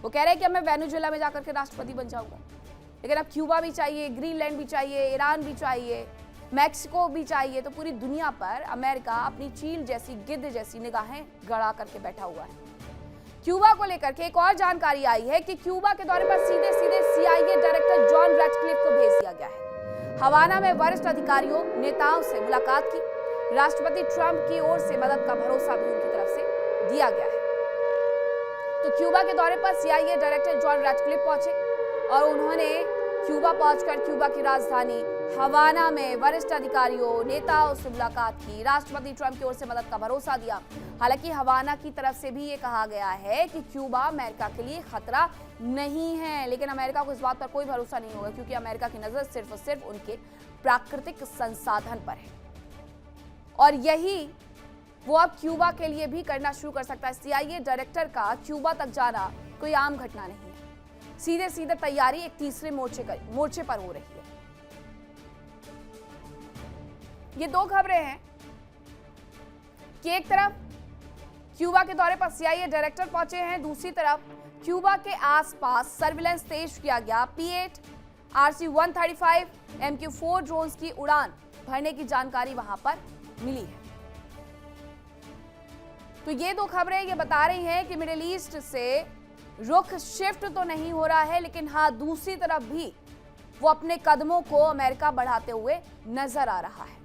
वो कह रहे हैं कि अब मैं वेनेजुएला में जाकर के राष्ट्रपति बन जाऊंगा, लेकिन अब क्यूबा भी चाहिए, ग्रीनलैंड भी चाहिए, ईरान भी चाहिए, मैक्सिको भी चाहिए। तो पूरी दुनिया पर अमेरिका अपनी चील जैसी, गिद्ध जैसी निगाहें गड़ा करके बैठा हुआ है। क्यूबा को लेकर के एक और जानकारी आई है कि क्यूबा के दौरे पर सीधे सीधे CIA डायरेक्टर जॉन रैटक्लिफ को भेज दिया गया है। हवाना में वरिष्ठ अधिकारियों, नेताओं से मुलाकात की। राष्ट्रपति ट्रंप की ओर से मदद का भरोसा भी उनकी तरफ से दिया गया है। तो क्यूबा के दौरे पर CIA डायरेक्टर जॉन रैटक्लिफ पहुंचे और उन्होंने क्यूबा पहुंचकर क्यूबा की राजधानी हवाना में वरिष्ठ अधिकारियों नेताओं से मुलाकात की। राष्ट्रपति ट्रंप की ओर से मदद का भरोसा दिया। हालांकि हवाना की तरफ से भी ये कहा गया है कि क्यूबा अमेरिका के लिए खतरा नहीं है, लेकिन अमेरिका को इस बात पर कोई भरोसा नहीं होगा, क्योंकि अमेरिका की नजर सिर्फ और सिर्फ उनके प्राकृतिक संसाधन पर है, और यही वो अब क्यूबा के लिए भी करना शुरू कर सकता है। CIA डायरेक्टर का क्यूबा तक जाना कोई आम घटना नहीं है। सीधे सीधे तैयारी एक तीसरे मोर्चे पर हो रही है। ये दो खबरें हैं कि एक तरफ क्यूबा के दौरे पर CIA डायरेक्टर पहुंचे हैं, दूसरी तरफ क्यूबा के आसपास सर्विलेंस तेज किया गया। P-8 RC-135 MQ-4 ड्रोन्स की उड़ान भरने की जानकारी वहां पर मिली है। तो ये दो खबरें ये बता रही हैं कि मिडिल ईस्ट से रुख शिफ्ट तो नहीं हो रहा है, लेकिन हाँ, दूसरी तरफ भी वो अपने कदमों को अमेरिका बढ़ाते हुए नजर आ रहा है।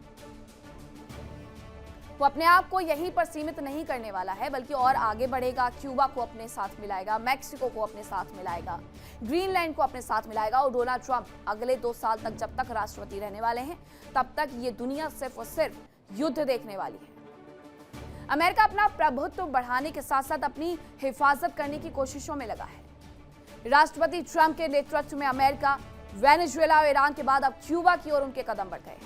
वो अपने आप को यहीं पर सीमित नहीं करने वाला है, बल्कि और आगे बढ़ेगा। क्यूबा को अपने साथ मिलाएगा, मैक्सिको को अपने साथ मिलाएगा, ग्रीनलैंड को अपने साथ मिलाएगा। और डोनाल्ड ट्रंप अगले 2 साल तक जब तक राष्ट्रपति रहने वाले हैं, तब तक ये दुनिया सिर्फ और सिर्फ युद्ध देखने वाली है। अमेरिका अपना प्रभुत्व बढ़ाने के साथ साथ अपनी हिफाजत करने की कोशिशों में लगा है। राष्ट्रपति ट्रंप के नेतृत्व में अमेरिका, वेनेजुएला और ईरान के बाद अब क्यूबा की ओर उनके कदम बढ़ गए।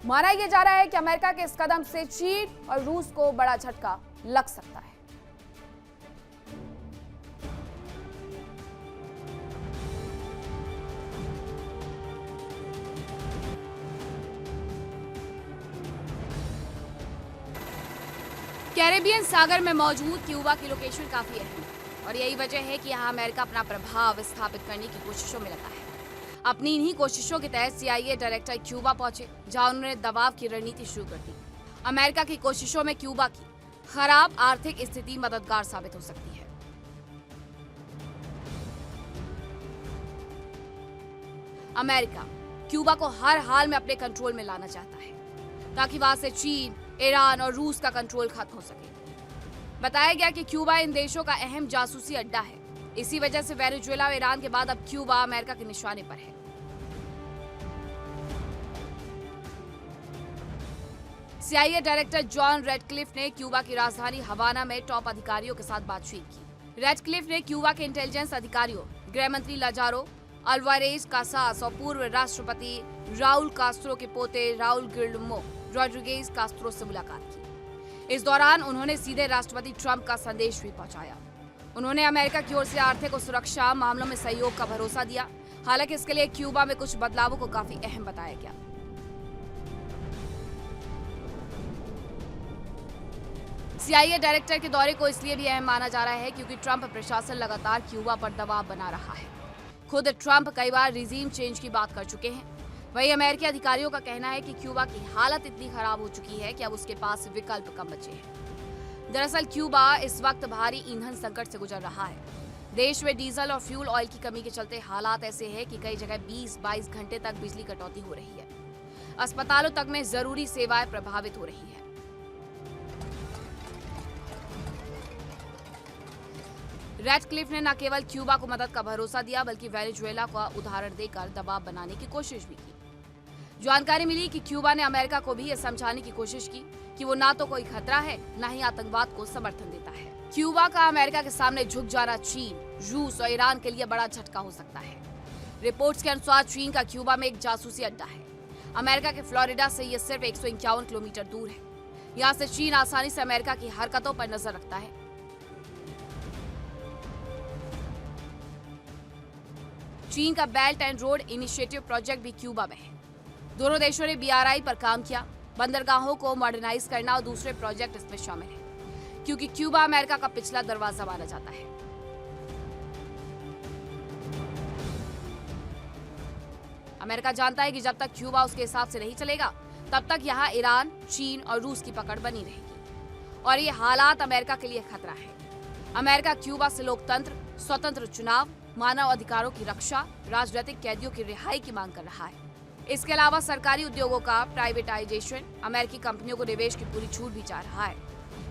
माना यह जा रहा है कि अमेरिका के इस कदम से चीन और रूस को बड़ा झटका लग सकता है। कैरेबियन सागर में मौजूद क्यूबा की लोकेशन काफी अहम है, और यही वजह है कि यहाँ अमेरिका अपना प्रभाव स्थापित करने की कोशिशों में लगा है। अपनी इन्हीं कोशिशों के तहत CIA डायरेक्टर क्यूबा पहुंचे, जहां उन्होंने दबाव की रणनीति शुरू कर दी। अमेरिका की कोशिशों में क्यूबा की खराब आर्थिक स्थिति मददगार साबित हो सकती है। अमेरिका क्यूबा को हर हाल में अपने कंट्रोल में लाना चाहता है, ताकि वहां से चीन, ईरान और रूस का कंट्रोल खत्म हो सके। बताया गया कि क्यूबा इन देशों का अहम जासूसी अड्डा है। इसी वजह से वेनेजुएला और ईरान के बाद अब क्यूबा अमेरिका के निशाने पर है। CIA डायरेक्टर जॉन रेडक्लिफ ने क्यूबा की राजधानी हवाना में टॉप अधिकारियों के साथ बातचीत की। रेडक्लिफ ने क्यूबा के इंटेलिजेंस अधिकारियों, गृह मंत्री लाजारो अल्वारेज कासास और पूर्व राष्ट्रपति राउल कास्त्रो के पोते राउल गिल्lermo रॉड्रिगेज कास्त्रो से मुलाकात की। इस दौरान उन्होंने सीधे राष्ट्रपति ट्रंप का संदेश भी पहुंचाया। उन्होंने अमेरिका की ओर से आर्थिक और सुरक्षा मामलों में सहयोग का भरोसा दिया। हालांकि इसके लिए क्यूबा में कुछ बदलावों को काफी अहम बताया गया। CIA डायरेक्टर के दौरे को इसलिए भी अहम माना जा रहा है क्योंकि ट्रंप प्रशासन लगातार क्यूबा पर दबाव बना रहा है। खुद ट्रंप कई बार रिजीम चेंज की बात कर चुके हैं। वहीं अमेरिकी अधिकारियों का कहना है कि क्यूबा की हालत इतनी खराब हो चुकी है कि अब उसके पास विकल्प कम बचे हैं। दरअसल क्यूबा इस वक्त भारी ईंधन संकट से गुजर रहा है। देश में डीजल और फ्यूल ऑयल की कमी के चलते हालात ऐसे हैं कि कई जगह 20-22 घंटे तक बिजली कटौती हो रही है। अस्पतालों तक में जरूरी सेवाएं प्रभावित हो रही है। रेडक्लिफ ने न केवल क्यूबा को मदद का भरोसा दिया, बल्कि वेनेजुएला का उदाहरण देकर दबाव बनाने की कोशिश भी की। जानकारी मिली कि क्यूबा ने अमेरिका को भी यह समझाने की कोशिश की कि वो ना तो कोई खतरा है, न ही आतंकवाद को समर्थन देता है। क्यूबा का अमेरिका के सामने झुक जाना चीन, रूस और ईरान के लिए बड़ा झटका हो सकता है। रिपोर्ट्स के अनुसार चीन का क्यूबा में एक जासूसी अड्डा है। अमेरिका के फ्लोरिडा से यह सिर्फ 151 किलोमीटर दूर है। यहाँ से चीन आसानी से अमेरिका की हरकतों पर नजर रखता है। चीन का belt and road initiative project भी क्यूबा में है। दोनों देशों ने BRI पर काम किया। बंदरगाहों को मॉडर्नाइज करना और दूसरे प्रोजेक्ट इसमें शामिल है, क्योंकि क्यूबा अमेरिका का पिछला दरवाजा माना जाता है। अमेरिका जानता है कि जब तक क्यूबा उसके हिसाब से नहीं चलेगा, तब तक यहाँ ईरान, चीन और रूस की पकड़ बनी रहेगी, और ये हालात अमेरिका के लिए खतरा है। अमेरिका क्यूबा से लोकतंत्र, स्वतंत्र चुनाव, मानव अधिकारों की रक्षा, राजनीतिक कैदियों की रिहाई की मांग कर रहा है। इसके अलावा सरकारी उद्योगों का प्राइवेटाइजेशन, अमेरिकी कंपनियों को निवेश की पूरी छूट भी चाह रहा है।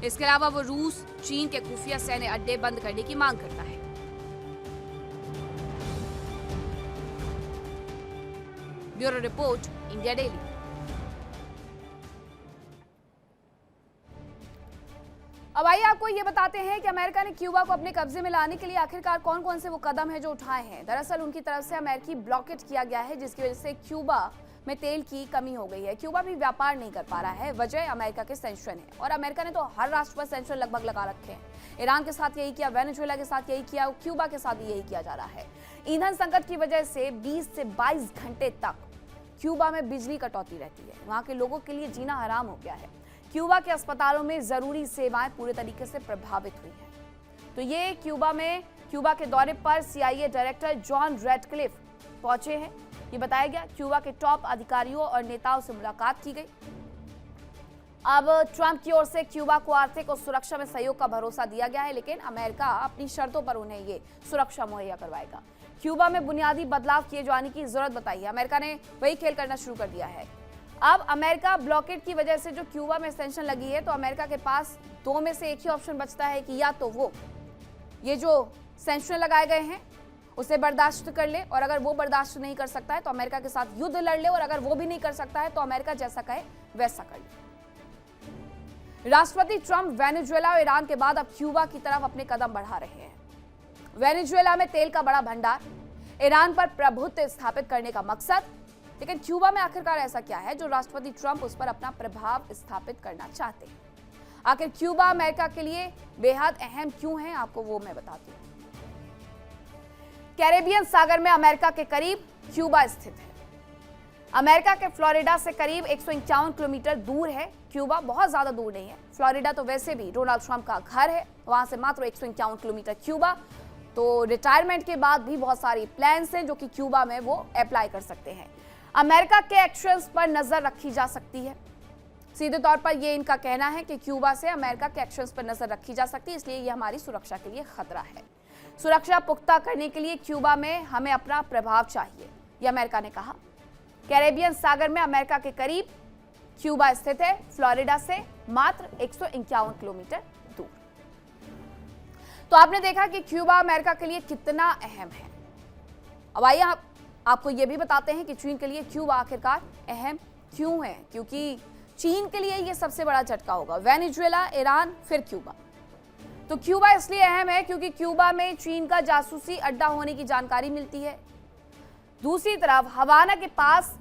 इसके अलावा वो रूस, चीन के खुफिया सैन्य अड्डे बंद करने की मांग करता है। Bureau report, India daily. अब आइए आपको ये बताते हैं कि अमेरिका ने क्यूबा को अपने कब्जे में लाने के लिए आखिरकार कौन कौन से वो कदम हैं जो उठाए हैं। दरअसल उनकी तरफ से अमेरिकी ब्लॉकेट किया गया है, जिसकी वजह से क्यूबा में तेल की कमी हो गई है। क्यूबा भी व्यापार नहीं कर पा रहा है, वजह अमेरिका के सैंक्शन है। और अमेरिका ने तो हर राष्ट्र पर सैंक्शन लगभग लगा रखे हैं। ईरान के साथ यही किया, वेनेजुएला के साथ यही किया, क्यूबा के साथ भी यही किया जा रहा है। ईंधन संकट की वजह से 20 से 22 घंटे तक क्यूबा में बिजली कटौती रहती है। वहां के लोगों के लिए जीना हराम हो गया है। क्यूबा के अस्पतालों में जरूरी सेवाएं पूरे तरीके से प्रभावित हुई हैं। तो ये क्यूबा के दौरे पर CIA डायरेक्टर जॉन रेडक्लिफ पहुंचे हैं। ये बताया गया, क्यूबा के टॉप अधिकारियों और नेताओं से मुलाकात की गई। अब ट्रंप की ओर से क्यूबा को आर्थिक और सुरक्षा में सहयोग का भरोसा दिया गया है, लेकिन अमेरिका अपनी शर्तों पर उन्हें ये सुरक्षा मुहैया करवाएगा। क्यूबा में बुनियादी बदलाव किए जाने की जरूरत बताई है। अमेरिका ने वही खेल करना शुरू कर दिया है। अब अमेरिका ब्लॉकेट की वजह से जो क्यूबा में सैंक्शन लगी है, तो अमेरिका के पास दो में से एक ही ऑप्शन बचता है कि या तो वो ये जो सैंक्शन लगाए गए हैं उसे बर्दाश्त कर ले, और अगर वो बर्दाश्त नहीं कर सकता है तो अमेरिका के साथ युद्ध लड़ ले, और अगर वो भी नहीं कर सकता है तो अमेरिका जैसा कहे वैसा कर ले। राष्ट्रपति ट्रंप वेनेजुएला और ईरान के बाद अब क्यूबा की तरफ अपने कदम बढ़ा रहे हैं। वेनेजुएला में तेल का बड़ा भंडार, ईरान पर प्रभुत्व स्थापित करने का मकसद। लेकिन क्यूबा में आखिरकार ऐसा क्या है जो राष्ट्रपति ट्रंप उस पर अपना प्रभाव स्थापित करना चाहते हैं? आखिर क्यूबा अमेरिका के लिए बेहद अहम क्यों है, आपको वो मैं बताती हूँ। कैरेबियन सागर में अमेरिका के करीब क्यूबा स्थित है। अमेरिका के फ्लोरिडा से करीब 151 किलोमीटर दूर है क्यूबा, बहुत ज्यादा दूर नहीं है। फ्लोरिडा तो वैसे भी डोनाल्ड ट्रंप का घर है, वहां से मात्र 151 किलोमीटर क्यूबा। तो रिटायरमेंट के बाद भी बहुत सारी प्लान्स हैं जो कि क्यूबा में वो अप्लाई कर सकते हैं। अमेरिका के एक्शंस पर नजर रखी जा सकती है। सीधे तौर पर ये इनका कहना है कि क्यूबा से अमेरिका के एक्शंस पर नजर रखी जा सकती है, इसलिए ये हमारी सुरक्षा के लिए खतरा है। सुरक्षा पुख्ता करने के लिए क्यूबा में हमें अपना प्रभाव चाहिए, ये अमेरिका ने कहा। कैरेबियन सागर में अमेरिका के करीब क्यूबा स्थित है, फ्लोरिडा से मात्र 151 किलोमीटर दूर। तो आपने देखा कि क्यूबा अमेरिका के लिए कितना अहम है। अब आइए आपको यह भी बताते हैं कि चीन के लिए क्यूबा आखिरकार अहम क्यों है, क्योंकि चीन के लिए यह सबसे बड़ा झटका होगा। वेनेजुएला, ईरान, फिर क्यूबा। तो क्यूबा इसलिए अहम है क्योंकि क्यूबा में चीन का जासूसी अड्डा होने की जानकारी मिलती है। दूसरी तरफ हवाना के पास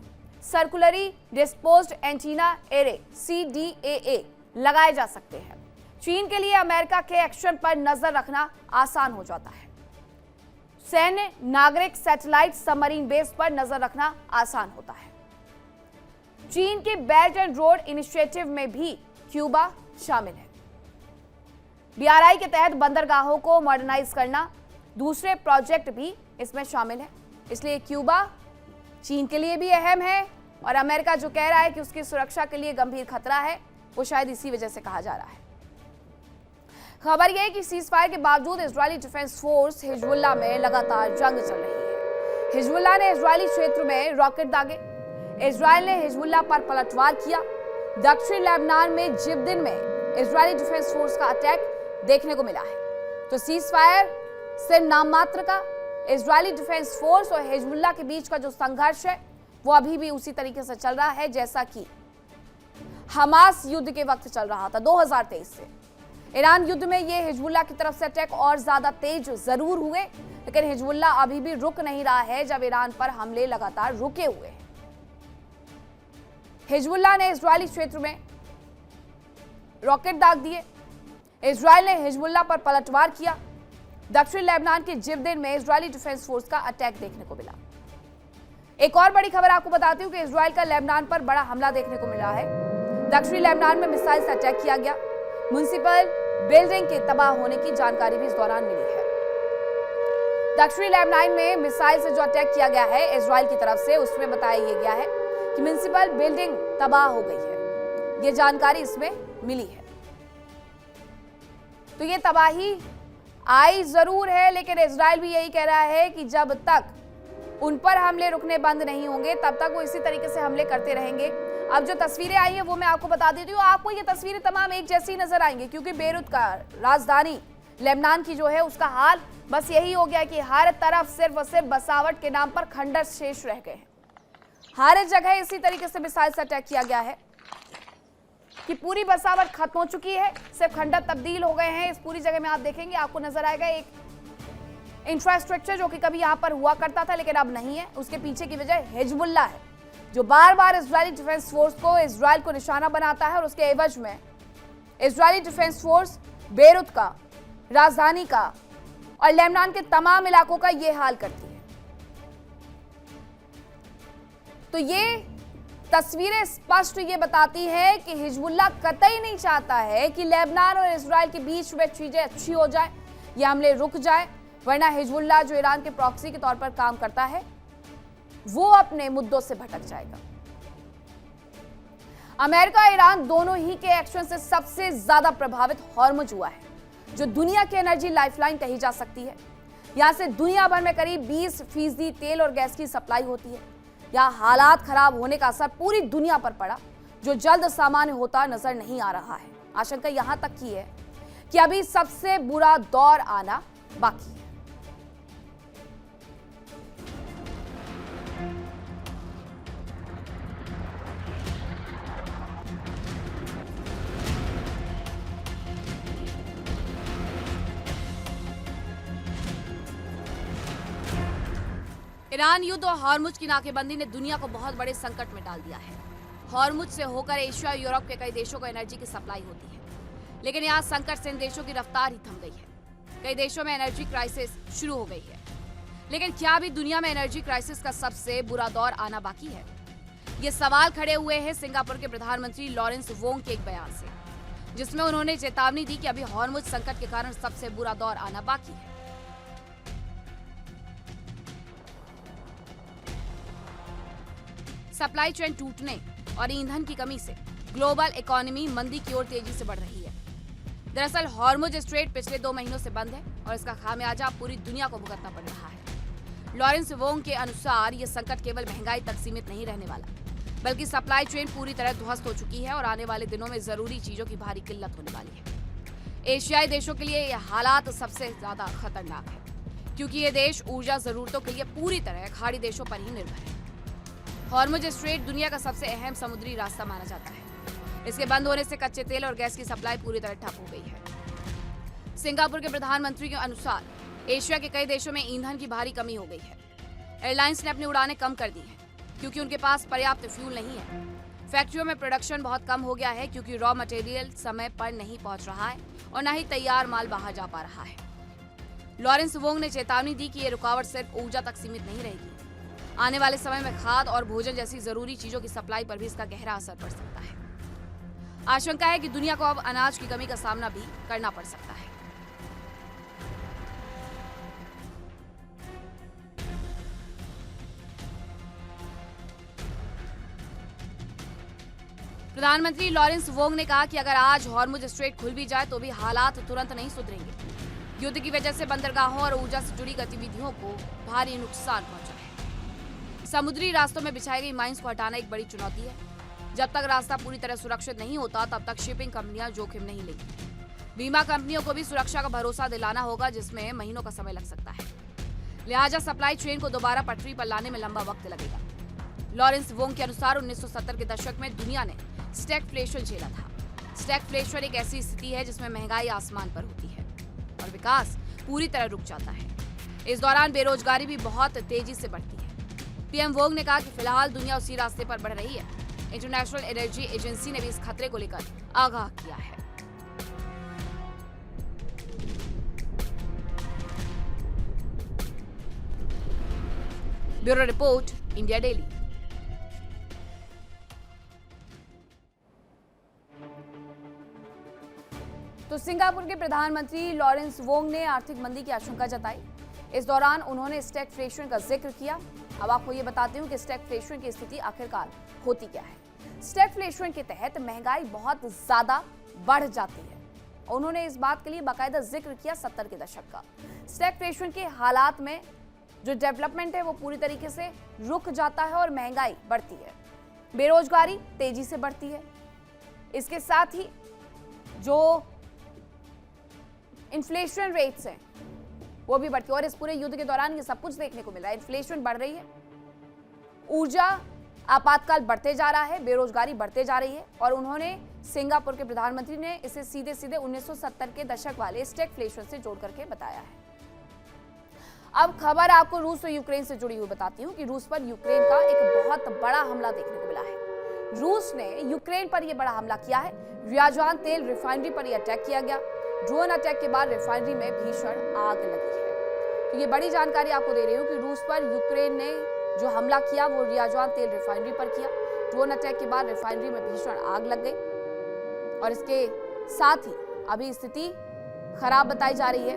सर्कुलरी डिस्पोज्ड एंटीना एरे CDAA लगाए जा सकते हैं। चीन के लिए अमेरिका के एक्शन पर नजर रखना आसान हो जाता है। सैन्य, नागरिक, सैटेलाइट, सबमरीन बेस पर नजर रखना आसान होता है। चीन के बेल्ट एंड रोड इनिशिएटिव में भी क्यूबा शामिल है। BRI के तहत बंदरगाहों को मॉडर्नाइज करना, दूसरे प्रोजेक्ट भी इसमें शामिल है। इसलिए क्यूबा चीन के लिए भी अहम है, और अमेरिका जो कह रहा है कि उसकी सुरक्षा के लिए गंभीर खतरा है, वो शायद इसी वजह से कहा जा रहा है। खबर यह है कि सीजफायर के बावजूद इजरायली डिफेंस फोर्स हिजबुल्लाह में लगातार जंग चल रही है। हिजबुल्लाह ने इजरायली क्षेत्र में रॉकेट दागे, इजरायल ने हिजबुल्लाह पर पलटवार किया। दक्षिण लेबनान में जिब्दिन में इजरायली डिफेंस फोर्स का अटैक देखने को मिला है। तो सीजफायर सिर्फ नाम मात्र का, इजरायली डिफेंस फोर्स और हिजबुल्लाह के बीच का जो संघर्ष है वो अभी भी उसी तरीके से चल रहा है जैसा कि हमास युद्ध के वक्त चल रहा था 2023 से। ईरान युद्ध में ये हिजबुल्लाह की तरफ से अटैक और ज्यादा तेज जरूर हुए, लेकिन हिजबुल्लाह अभी भी रुक नहीं रहा है, जब ईरान पर हमले लगातार रुके हुए हैं। हिजबुल्लाह ने इजरायली क्षेत्र में रॉकेट दाग दिए, इजरायल ने हिजबुल्लाह पर पलटवार किया। दक्षिण लेबनान के जिब्दिन में इजरायली डिफेंस फोर्स का अटैक देखने को मिला। एक और बड़ी खबर आपको बताती हूं कि इजरायल का लेबनान पर बड़ा हमला देखने को मिला है। दक्षिणी लेबनान में मिसाइल से अटैक किया गया। म्युनिसिपल बिल्डिंग के तबाह होने की जानकारी भी इस दौरान मिली है। दक्षिणी लेबनान में मिसाइल से जो अटैक किया गया है इजरायल की तरफ से, उसमें बताया गया है कि म्युनिसिपल बिल्डिंग तबाह हो गई है। ये जानकारी इसमें मिली है। तो ये तबाही आई जरूर है, लेकिन इजरायल भी यही कह रहा है कि जब तक उन पर हमले रुकने बंद नहीं होंगे तब तक वो इसी तरीके से हमले करते रहेंगे। अब जो तस्वीरें आई हैं वो मैं आपको बता देती हूँ। आपको ये तस्वीरें तमाम एक जैसी नजर आएंगी, क्योंकि बेरूत का राजधानी लेबनान की जो है उसका हाल बस यही हो गया कि हर तरफ सिर्फ और सिर्फ बसावट के नाम पर खंडर शेष रह गए हैं। हर जगह इसी तरीके से मिसाइल से अटैक किया गया है कि पूरी बसावट खत्म हो चुकी है, सिर्फ खंडर तब्दील हो गए हैं। इस पूरी जगह में आप देखेंगे, आपको नजर आएगा एक इंफ्रास्ट्रक्चर जो कि कभी यहां पर हुआ करता था लेकिन अब नहीं है। उसके पीछे की वजह हिजबुल्लाह है, जो बार बार इजरायली डिफेंस फोर्स को, इजराइल को निशाना बनाता है और उसके एवज में इजरायली डिफेंस फोर्स बेरूत का, राजधानी का और लेबनान के तमाम इलाकों का यह हाल करती है। तो ये तस्वीरें स्पष्ट ये बताती है कि हिजबुल्लाह कतई नहीं चाहता है कि लेबनान और इजराइल के बीच में चीजें अच्छी हो जाए, ये हमले रुक जाए, वरना हिजबुल्लाह जो ईरान के प्रॉक्सी के तौर पर काम करता है वो अपने मुद्दों से भटक जाएगा। अमेरिका और ईरान दोनों ही के एक्शन से सबसे ज्यादा प्रभावित हॉर्मुज हुआ है, जो दुनिया की एनर्जी लाइफलाइन कही जा सकती है। यहां से दुनिया भर में करीब 20% तेल और गैस की सप्लाई होती है। यहाँ हालात खराब होने का असर पूरी दुनिया पर पड़ा, जो जल्द सामान्य होता नजर नहीं आ रहा है। आशंका यहां तक की है कि अभी सबसे बुरा दौर आना बाकी है। ईरान युद्ध और हॉर्मुज की नाकेबंदी ने दुनिया को बहुत बड़े संकट में डाल दिया है। हॉर्मुज से होकर एशिया और यूरोप के कई देशों को एनर्जी की सप्लाई होती है, लेकिन यहाँ संकट से इन देशों की रफ्तार ही थम गई है। कई देशों में एनर्जी क्राइसिस शुरू हो गई है, लेकिन क्या अभी दुनिया में एनर्जी क्राइसिस का सबसे बुरा दौर आना बाकी है? ये सवाल खड़े हुए हैं सिंगापुर के प्रधानमंत्री लॉरेंस वोंग के एक बयान से, जिसमें उन्होंने चेतावनी दी कि अभी हॉर्मुज संकट के कारण सबसे बुरा दौर आना बाकी है। सप्लाई चेन टूटने और ईंधन की कमी से ग्लोबल इकोनॉमी मंदी की ओर तेजी से बढ़ रही है। दरअसल हॉर्मुज स्ट्रेट पिछले 2 महीनों से बंद है और इसका खामियाजा पूरी दुनिया को भुगतना पड़ रहा है। लॉरेंस वोंग के अनुसार ये संकट केवल महंगाई तक सीमित नहीं रहने वाला, बल्कि सप्लाई चेन पूरी तरह ध्वस्त हो चुकी है और आने वाले दिनों में जरूरी चीजों की भारी किल्लत होने वाली है। एशियाई देशों के लिए यह हालात सबसे ज्यादा खतरनाक है, क्योंकि ये देश ऊर्जा जरूरतों के लिए पूरी तरह खाड़ी देशों पर ही निर्भर है। हॉर्मुज स्ट्रेट दुनिया का सबसे अहम समुद्री रास्ता माना जाता है। इसके बंद होने से कच्चे तेल और गैस की सप्लाई पूरी तरह ठप हो गई है। सिंगापुर के प्रधानमंत्री के अनुसार एशिया के कई देशों में ईंधन की भारी कमी हो गई है। एयरलाइंस ने अपनी उड़ानें कम कर दी हैं, क्योंकि उनके पास पर्याप्त फ्यूल नहीं है। फैक्ट्रियों में प्रोडक्शन बहुत कम हो गया है, क्योंकि रॉ मटेरियल समय पर नहीं पहुंच रहा है और न ही तैयार माल बाहर जा पा रहा है। लॉरेंस वोंग ने चेतावनी दी कि ये रुकावट सिर्फ ऊर्जा तक सीमित नहीं रहेगी। आने वाले समय में खाद और भोजन जैसी जरूरी चीजों की सप्लाई पर भी इसका गहरा असर पड़ सकता है। आशंका है कि दुनिया को अब अनाज की कमी का सामना भी करना पड़ सकता है। प्रधानमंत्री लॉरेंस वोंग ने कहा कि अगर आज हॉर्मुज स्ट्रेट खुल भी जाए तो भी हालात तुरंत नहीं सुधरेंगे। युद्ध की वजह से बंदरगाहों और ऊर्जा से जुड़ी गतिविधियों को भारी नुकसान पहुंचा है। समुद्री रास्तों में बिछाई गई माइंस को हटाना एक बड़ी चुनौती है। जब तक रास्ता पूरी तरह सुरक्षित नहीं होता, तब तक शिपिंग कंपनियां जोखिम नहीं लेंगी। बीमा कंपनियों को भी सुरक्षा का भरोसा दिलाना होगा, जिसमें महीनों का समय लग सकता है। लिहाजा सप्लाई चेन को दोबारा पटरी पर लाने में लंबा वक्त लगेगा। लॉरेंस वोंग के अनुसार 1970 के दशक में दुनिया ने स्टैगफ्लेशन झेला था। स्टैगफ्लेशन एक ऐसी स्थिति है जिसमें महंगाई आसमान पर होती है और विकास पूरी तरह रुक जाता है। इस दौरान बेरोजगारी भी बहुत तेजी से बढ़ती है। पीएम वोंग ने कहा कि फिलहाल दुनिया उसी रास्ते पर बढ़ रही है। इंटरनेशनल एनर्जी एजेंसी ने भी इस खतरे को लेकर आगाह किया है। Bureau report, India daily. तो सिंगापुर के प्रधानमंत्री लॉरेंस वोंग ने आर्थिक मंदी की आशंका जताई। इस दौरान उन्होंने स्टैगफ्लेशन का जिक्र किया। अब आपको ये बताती हूँ कि स्टैगफ्लेशन की स्थिति आखिरकार होती क्या है। स्टैगफ्लेशन के तहत महंगाई बहुत ज्यादा बढ़ जाती है। उन्होंने इस बात के लिए बाकायदा जिक्र किया 70 के दशक का। स्टैगफ्लेशन के हालात में जो डेवलपमेंट है वो पूरी तरीके से रुक जाता है और महंगाई बढ़ती है, बेरोजगारी तेजी से बढ़ती है। इसके साथ ही जो इन्फ्लेशन रेट्स हैं वो भी बढ़ती है और इस पूरे युद्ध के दौरान ये सब कुछ देखने को मिल रहा है। इन्फ्लेशन बढ़ रही है, ऊर्जा आपातकाल बढ़ते जा रहा है, बेरोजगारी बढ़ते जा रही है और उन्होंने सिंगापुर के प्रधानमंत्री ने इसे सीधे सीधे 1970 के दशक वाले स्टैगफ्लेशन से जोड़ करके बताया है। अब खबर आपको रूस और यूक्रेन से जुड़ी हुई बताती हूँ कि रूस पर यूक्रेन का एक बहुत बड़ा हमला देखने को मिला है। रूस ने यूक्रेन पर यह बड़ा हमला किया है। रियाजान तेल रिफाइनरी पर यह अटैक किया गया। ड्रोन अटैक के बाद रिफाइनरी में भीषण आग लगी है। तो ये बड़ी जानकारी आपको दे रही हूँ कि रूस पर यूक्रेन ने जो हमला किया वो रियाजान तेल रिफाइनरी पर किया। ड्रोन अटैक के बाद रिफाइनरी में भीषण आग लग गई और इसके साथ ही अभी स्थिति खराब बताई जा रही है।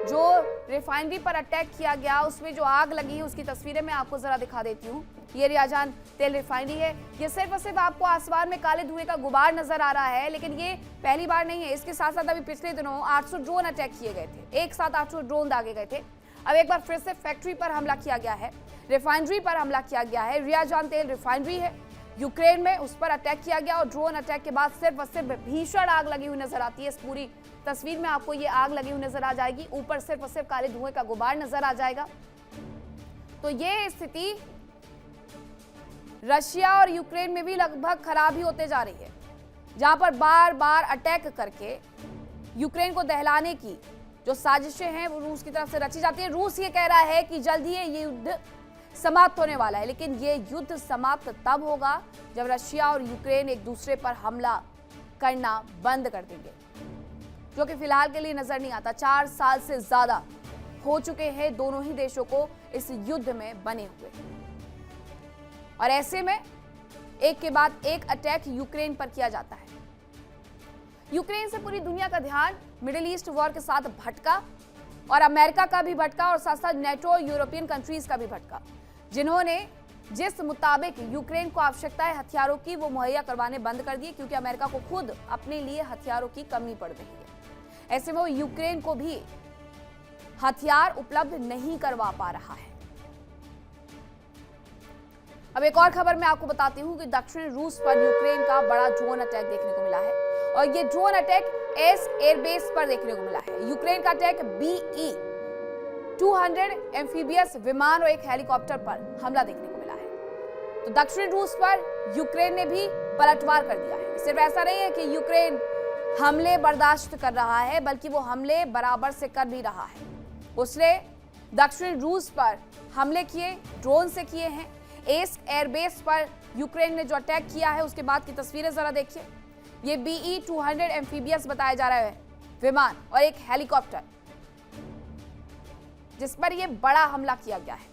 जो रिफाइनरी पर अटैक किया गया उसमें जो आग लगी है उसकी तस्वीरें मैं आपको जरा दिखा देती हूँ। ये रियाजान तेल रिफाइनरी है। ये सिर्फ और सिर्फ आपको आसमान में काले धुएं का गुबार नजर आ रहा है, लेकिन ये पहली बार नहीं है। इसके साथ साथ अभी पिछले दिनों 800 ड्रोन अटैक किए गए थे। एक साथ 800 ड्रोन दागे गए थे। अब एक बार फिर से फैक्ट्री पर हमला किया गया है, रिफाइनरी पर हमला किया गया है। रियाजान तेल रिफाइनरी है यूक्रेन में, उस पर अटैक किया गया और ड्रोन अटैक के बाद सिर्फ और सिर्फ भीषण आग लगी हुई नजर आती है। इस पूरी तस्वीर में आपको ये आग लगी हुई नजर आ जाएगी। ऊपर सिर्फ और सिर्फ काले धुएं का गुबार नजर आ जाएगा। तो ये स्थिति रशिया और यूक्रेन में भी लगभग खराब ही होते जा रही है, जहां पर बार बार अटैक करके यूक्रेन को दहलाने की जो साजिशें हैं वो रूस की तरफ से रची जाती है। रूस ये कह रहा है कि जल्द ही ये युद्ध समाप्त होने वाला है, लेकिन ये युद्ध समाप्त तब होगा जब रशिया और यूक्रेन एक दूसरे पर हमला करना बंद कर देंगे, जो कि फिलहाल के लिए नजर नहीं आता। 4 साल से ज्यादा हो चुके हैं दोनों ही देशों को इस युद्ध में बने हुए, और ऐसे में एक के बाद एक अटैक यूक्रेन पर किया जाता है। यूक्रेन से पूरी दुनिया का ध्यान मिडिल ईस्ट वॉर के साथ भटका और अमेरिका का भी भटका और साथ साथ नेटो यूरोपियन कंट्रीज का भी भटका, जिन्होंने जिस मुताबिक यूक्रेन को आवश्यकता है हथियारों की वो मुहैया करवाने बंद कर दिए, क्योंकि अमेरिका को खुद अपने लिए हथियारों की कमी पड़ रही है। ऐसे में वो यूक्रेन को भी हथियार उपलब्ध नहीं करवा पा रहा है। अब एक और खबर मैं आपको बताती हूं कि दक्षिण रूस पर यूक्रेन का बड़ा ड्रोन अटैक देखने को मिला है और ये ड्रोन अटैक एयरबेस पर देखने को मिला है। यूक्रेन का अटैक BE-200 एम्फीबियस विमान और एक हेलीकॉप्टर पर हमला देखने को मिला है। तो दक्षिण रूस पर यूक्रेन ने भी पलटवार कर दिया है। सिर्फ ऐसा नहीं है कि यूक्रेन हमले बर्दाश्त कर रहा है, बल्कि वो हमले बराबर से कर भी रहा है। उसने दक्षिण रूस पर हमले किए, ड्रोन से किए हैं। एयरबेस पर यूक्रेन ने जो अटैक किया है उसके बाद की तस्वीरें जरा देखिए। ये BE-200 एम्फीबियस बताया जा रहा है विमान और एक हेलीकॉप्टर जिस पर यह बड़ा हमला किया गया है,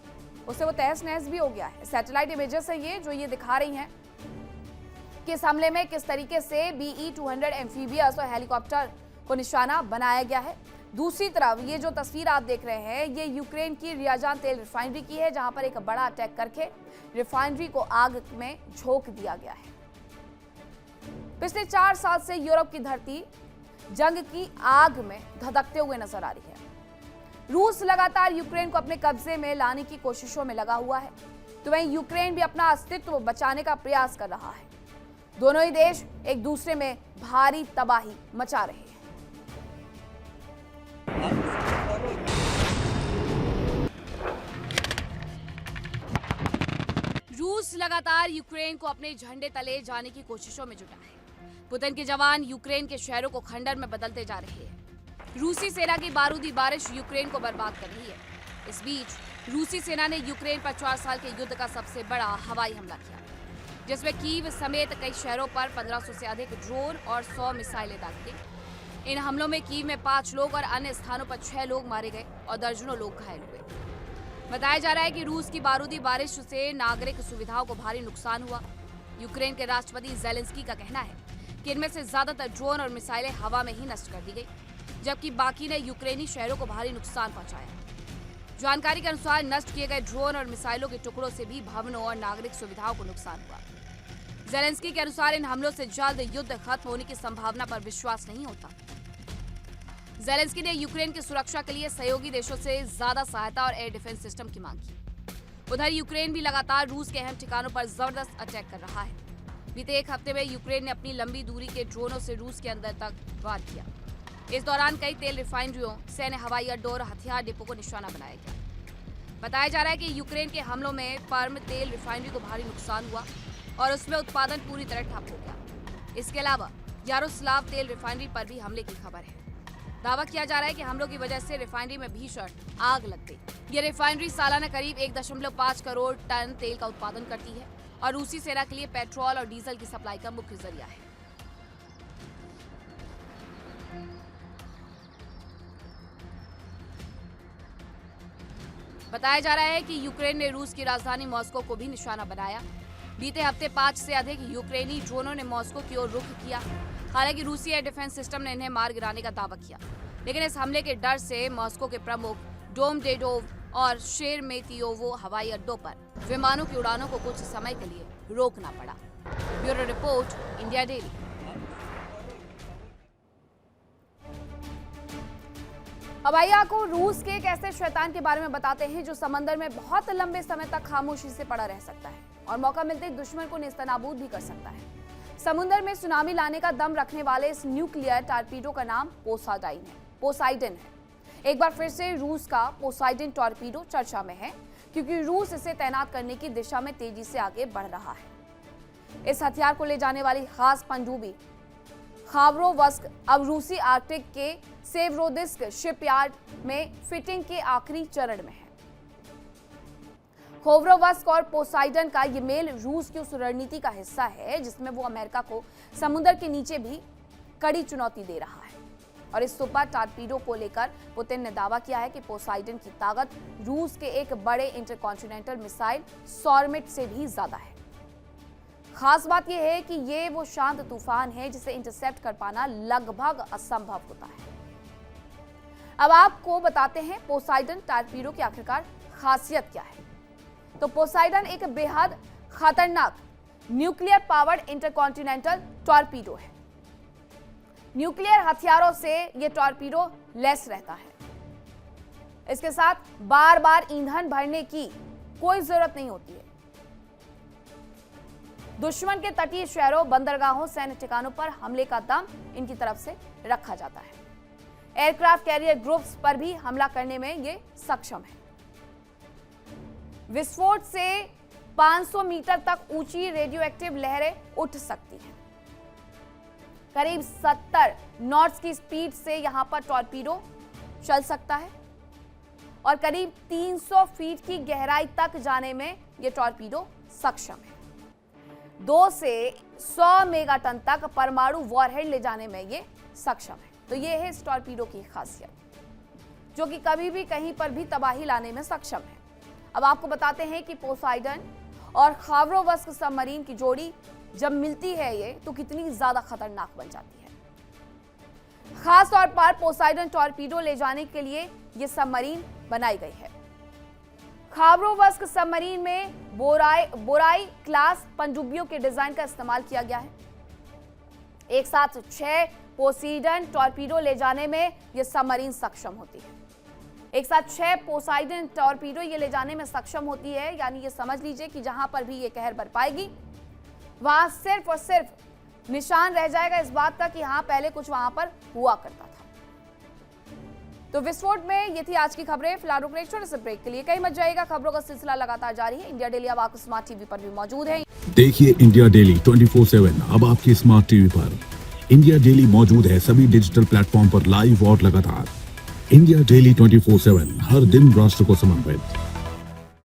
उससे वो तहस नहस भी हो गया है। सैटेलाइट इमेजेस है ये जो ये दिखा रही हैं कि इस हमले में किस तरीके से BE-200 एम्फीबियस और हेलीकॉप्टर को निशाना बनाया गया है। दूसरी तरफ ये जो तस्वीर आप देख रहे हैं ये यूक्रेन की रियाजान तेल रिफाइनरी की है, जहां पर एक बड़ा अटैक करके रिफाइनरी को आग में झोंक दिया गया है। पिछले 4 साल से यूरोप की धरती जंग की आग में धधकते हुए नजर आ रही है। रूस लगातार यूक्रेन को अपने कब्जे में लाने की कोशिशों में लगा हुआ है, तो वहीं यूक्रेन भी अपना अस्तित्व बचाने का प्रयास कर रहा है। दोनों ही देश एक दूसरे में भारी तबाही मचा रहे हैं। रूस लगातार यूक्रेन को अपने झंडे तले जाने की कोशिशों में जुटा है। पुतिन के जवान यूक्रेन के शहरों को खंडर में बदलते जा रहे हैं। रूसी सेना की बारूदी बारिश यूक्रेन को बर्बाद कर रही है। इस बीच रूसी सेना ने यूक्रेन पर 4 साल के युद्ध का सबसे बड़ा हवाई हमला किया, जिसमें कीव समेत कई शहरों पर 1500 से अधिक ड्रोन और 100 मिसाइलें दागी गई। इन हमलों में कीव में 5 लोग और अन्य स्थानों पर 6 लोग मारे गए और दर्जनों लोग घायल हुए। बताया जा रहा है कि रूस की बारूदी बारिश से नागरिक सुविधाओं को भारी नुकसान हुआ। यूक्रेन के राष्ट्रपति ज़ेलेंस्की का कहना है कि इनमें से ज्यादातर ड्रोन और मिसाइलें हवा में ही नष्ट कर दी गई, जबकि बाकी ने यूक्रेनी शहरों को भारी नुकसान पहुंचाया। जानकारी के अनुसार नष्ट किए गए ड्रोन और मिसाइलों के टुकड़ों से भी भवनों और नागरिक सुविधाओं को नुकसान हुआ। ज़ेलेंस्की के अनुसार इन हमलों से जल्द युद्ध खत्म होने की संभावना पर विश्वास नहीं होता। ज़ेलेंस्की ने यूक्रेन की सुरक्षा के लिए सहयोगी देशों से ज्यादा सहायता और एयर डिफेंस सिस्टम की मांग की। उधर यूक्रेन भी लगातार रूस के अहम ठिकानों पर जबरदस्त अटैक कर रहा है। बीते एक हफ्ते में यूक्रेन ने अपनी लंबी दूरी के ड्रोनों से रूस के अंदर तक वार किया। इस दौरान कई तेल रिफाइनरियों, सैन्य हवाई अड्डों और हथियार डिपो को निशाना बनाया गया। बताया जा रहा है कि यूक्रेन के हमलों में पर्म तेल रिफाइनरी को भारी नुकसान हुआ और उसमें उत्पादन पूरी तरह ठप हो गया। इसके अलावा यारोस्लाव तेल रिफाइनरी पर भी हमले की खबर है। दावा किया जा रहा है कि हमलों की वजह से रिफाइनरी में भीषण आग लग गई। ये रिफाइनरी सालाना करीब 1.5 करोड़ टन तेल का उत्पादन करती है और रूसी सेना के लिए पेट्रोल और डीजल की सप्लाई का मुख्य जरिया है। बताया जा रहा है कि यूक्रेन ने रूस की राजधानी मॉस्को को भी निशाना बनाया। बीते हफ्ते 5 से अधिक यूक्रेनी ड्रोनों ने मॉस्को की ओर रुख किया। हालांकि रूसी एयर डिफेंस सिस्टम ने इन्हें मार गिराने का दावा किया, लेकिन इस हमले के डर से मॉस्को के प्रमुख डोमोदेडोव और शेरमेतियोवो हवाई अड्डों पर विमानों की उड़ानों को कुछ समय के लिए रोकना पड़ा। Bureau report, India daily. अब आइए आपको रूस के एक ऐसे शैतान के बारे में बताते हैं जो समंदर में बहुत लंबे समय तक खामोशी से पड़ा रह सकता है और मौका मिलते दुश्मन को नेस्तनाबूद भी कर सकता है। समुद्र में सुनामी लाने का दम रखने वाले इस न्यूक्लियर टॉर्पीडो का नाम पोसाइडन है। एक बार फिर से रूस का पोसाइडन टॉर्पीडो चर्चा में है क्योंकि रूस इसे तैनात करने की दिशा में तेजी से आगे बढ़ रहा है। इस हथियार को ले जाने वाली खास पनडुब्बी खाबरोवस्क अब रूसी आर्कटिक के सेवरोदिस्क शिपयार्ड में फिटिंग के आखिरी चरण में है। खाबरोवस्क और पोसाइडन का ये मेल रूस की उस रणनीति का हिस्सा है जिसमें वो अमेरिका को समुद्र के नीचे भी कड़ी चुनौती दे रहा है। और इस सुपर टॉर्पीडो को लेकर पुतिन ने दावा किया है कि पोसाइडन की ताकत रूस के एक बड़े इंटरकॉन्टिनेंटल मिसाइल सॉर्मिट से भी ज्यादा है। खास बात यह है कि ये वो शांत तूफान है जिसे इंटरसेप्ट कर पाना लगभग असंभव होता है। अब आपको बताते हैं पोसाइडन टॉर्पीडो की आखिरकार खासियत क्या है। तो पोसाइडन एक बेहद खतरनाक न्यूक्लियर पावर्ड इंटरकॉन्टिनेंटल टॉर्पीडो है। न्यूक्लियर हथियारों से यह टॉर्पीडो लैस रहता है। इसके साथ बार बार ईंधन भरने की कोई जरूरत नहीं होती है। दुश्मन के तटीय शहरों, बंदरगाहों, सैन्य ठिकानों पर हमले का दम इनकी तरफ से रखा जाता है। एयरक्राफ्ट कैरियर ग्रुप्स पर भी हमला करने में ये सक्षम है। विस्फोट से 500 मीटर तक ऊंची रेडियोएक्टिव लहरें उठ सकती हैं। करीब 70 नॉट्स की स्पीड से यहां पर टॉर्पीडो चल सकता है और करीब 300 फीट की गहराई तक जाने में यह टॉर्पीडो सक्षम है। 2 से 100 मेगाटन तक परमाणु वॉरहेड ले जाने में यह सक्षम है। तो यह है इस टॉर्पीडो की खासियत, जो कि कभी भी कहीं पर भी तबाही लाने में सक्षम है। अब आपको बताते हैं कि पोसाइडन और खाबरोवस्क सबमरीन की जोड़ी जब मिलती है ये तो कितनी ज्यादा खतरनाक बन जाती है। खास तौर पर पोसाइडन टॉर्पीडो ले जाने के लिए ये सबमरीन बनाई गई है। खाबरोवस्क सबमरीन में बोराई क्लास पनडुब्बियों के डिजाइन का इस्तेमाल किया गया है। एक साथ 6 पोसाइडन टॉर्पीडो ले जाने में यह सबमरीन सक्षम होती है। एक साथ 6 पोसाइडन टॉर्पीडो ये ले जाने में सक्षम होती है, यानी ये समझ लीजिए कि जहां पर भी ये कहर बरपाएगी वहां सिर्फ और सिर्फ निशान रह जाएगा इस बात का कि हाँ पहले कुछ वहां पर हुआ करता था। तो विस्फोट में ये थी आज की खबरें। फिलहाल रुक रहे छोटे से ब्रेक के लिए, कहीं मत जाइएगा। खबरों का सिलसिला लगातार जारी है। इंडिया डेली अब आपको स्मार्ट टीवी पर भी मौजूद है। देखिए इंडिया डेली 24/7 अब आपकी स्मार्ट टीवी पर। इंडिया डेली मौजूद है सभी डिजिटल प्लेटफॉर्म पर लाइव और लगातार। इंडिया डेली 24/7 हर दिन राष्ट्र को समर्पित।